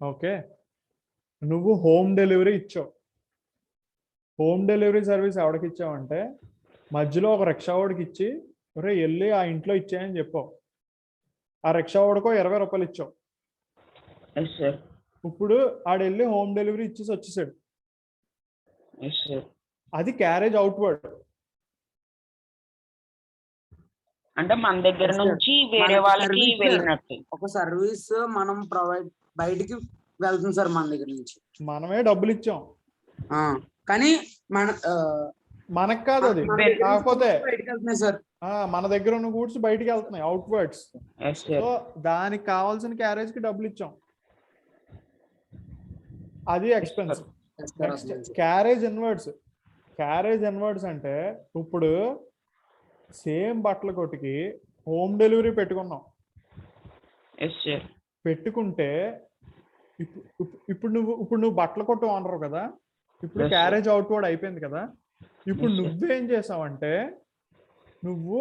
ఓకే, నువ్వు హోమ్ డెలివరీ ఇచ్చావు. హోమ్ డెలివరీ సర్వీస్ ఎవరికి ఇచ్చావంటే మధ్యలో ఒక రిక్షా వాడికి ఇచ్చి, ఒరే వెళ్ళి ఆ ఇంట్లో ఇచ్చాయని చెప్పావు. ఆ రిక్షా వాడికో 20 రూపాయలు ఇచ్చావు. Yes sir. ఇప్పుడు ఆడు వెళ్ళి హోమ్ డెలివరీ ఇచ్చేసి వచ్చేసాడు. Yes sir. అది క్యారేజ్ అవుట్వర్డ్. అంటే మన దగ్గర నుంచి వేరే వాళ్ళకి వెళ్ళినట్టు. ఒక సర్వీస్ మనం ప్రొవైడ్ బయటికి వెళ్తుంది సార్ మన దగ్గర నుంచి. మనమే డబ్బులు ఇచ్చాం కానీ మనకు కాదు అది. కాకపోతే మన దగ్గర ఉన్న గూడ్స్ బయటికి వెళ్తున్నాయి అవుట్వర్డ్స్. సో దానికి కావాల్సిన క్యారేజ్ కి డబ్బులు ఇచ్చాం, అది ఎక్స్పెన్స్. నెక్స్ట్ క్యారేజ్ ఇన్వర్డ్స్ అంటే ఇప్పుడు సేమ్ బట్టల కొట్టుకి హోమ్ డెలివరీ పెట్టుకున్నాం. పెట్టుకుంటే ఇప్పుడు నువ్వు బట్టల కొట్టు ఓనర్ కదా, ఇప్పుడు క్యారేజ్ అవుట్వర్డ్ అయిపోయింది కదా. ఇప్పుడు నువ్వేం చేసావంటే నువ్వు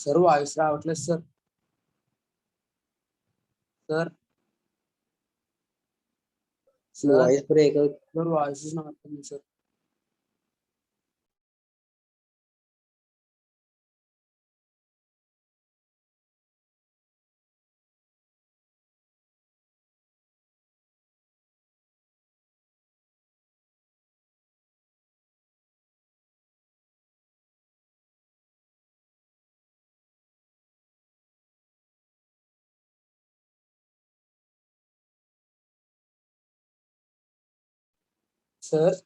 సార్ వాయిస్ రావట్లేదు సార్. వాయిస్ బ్రేక్ అవుతుంది. Voice sir. సార్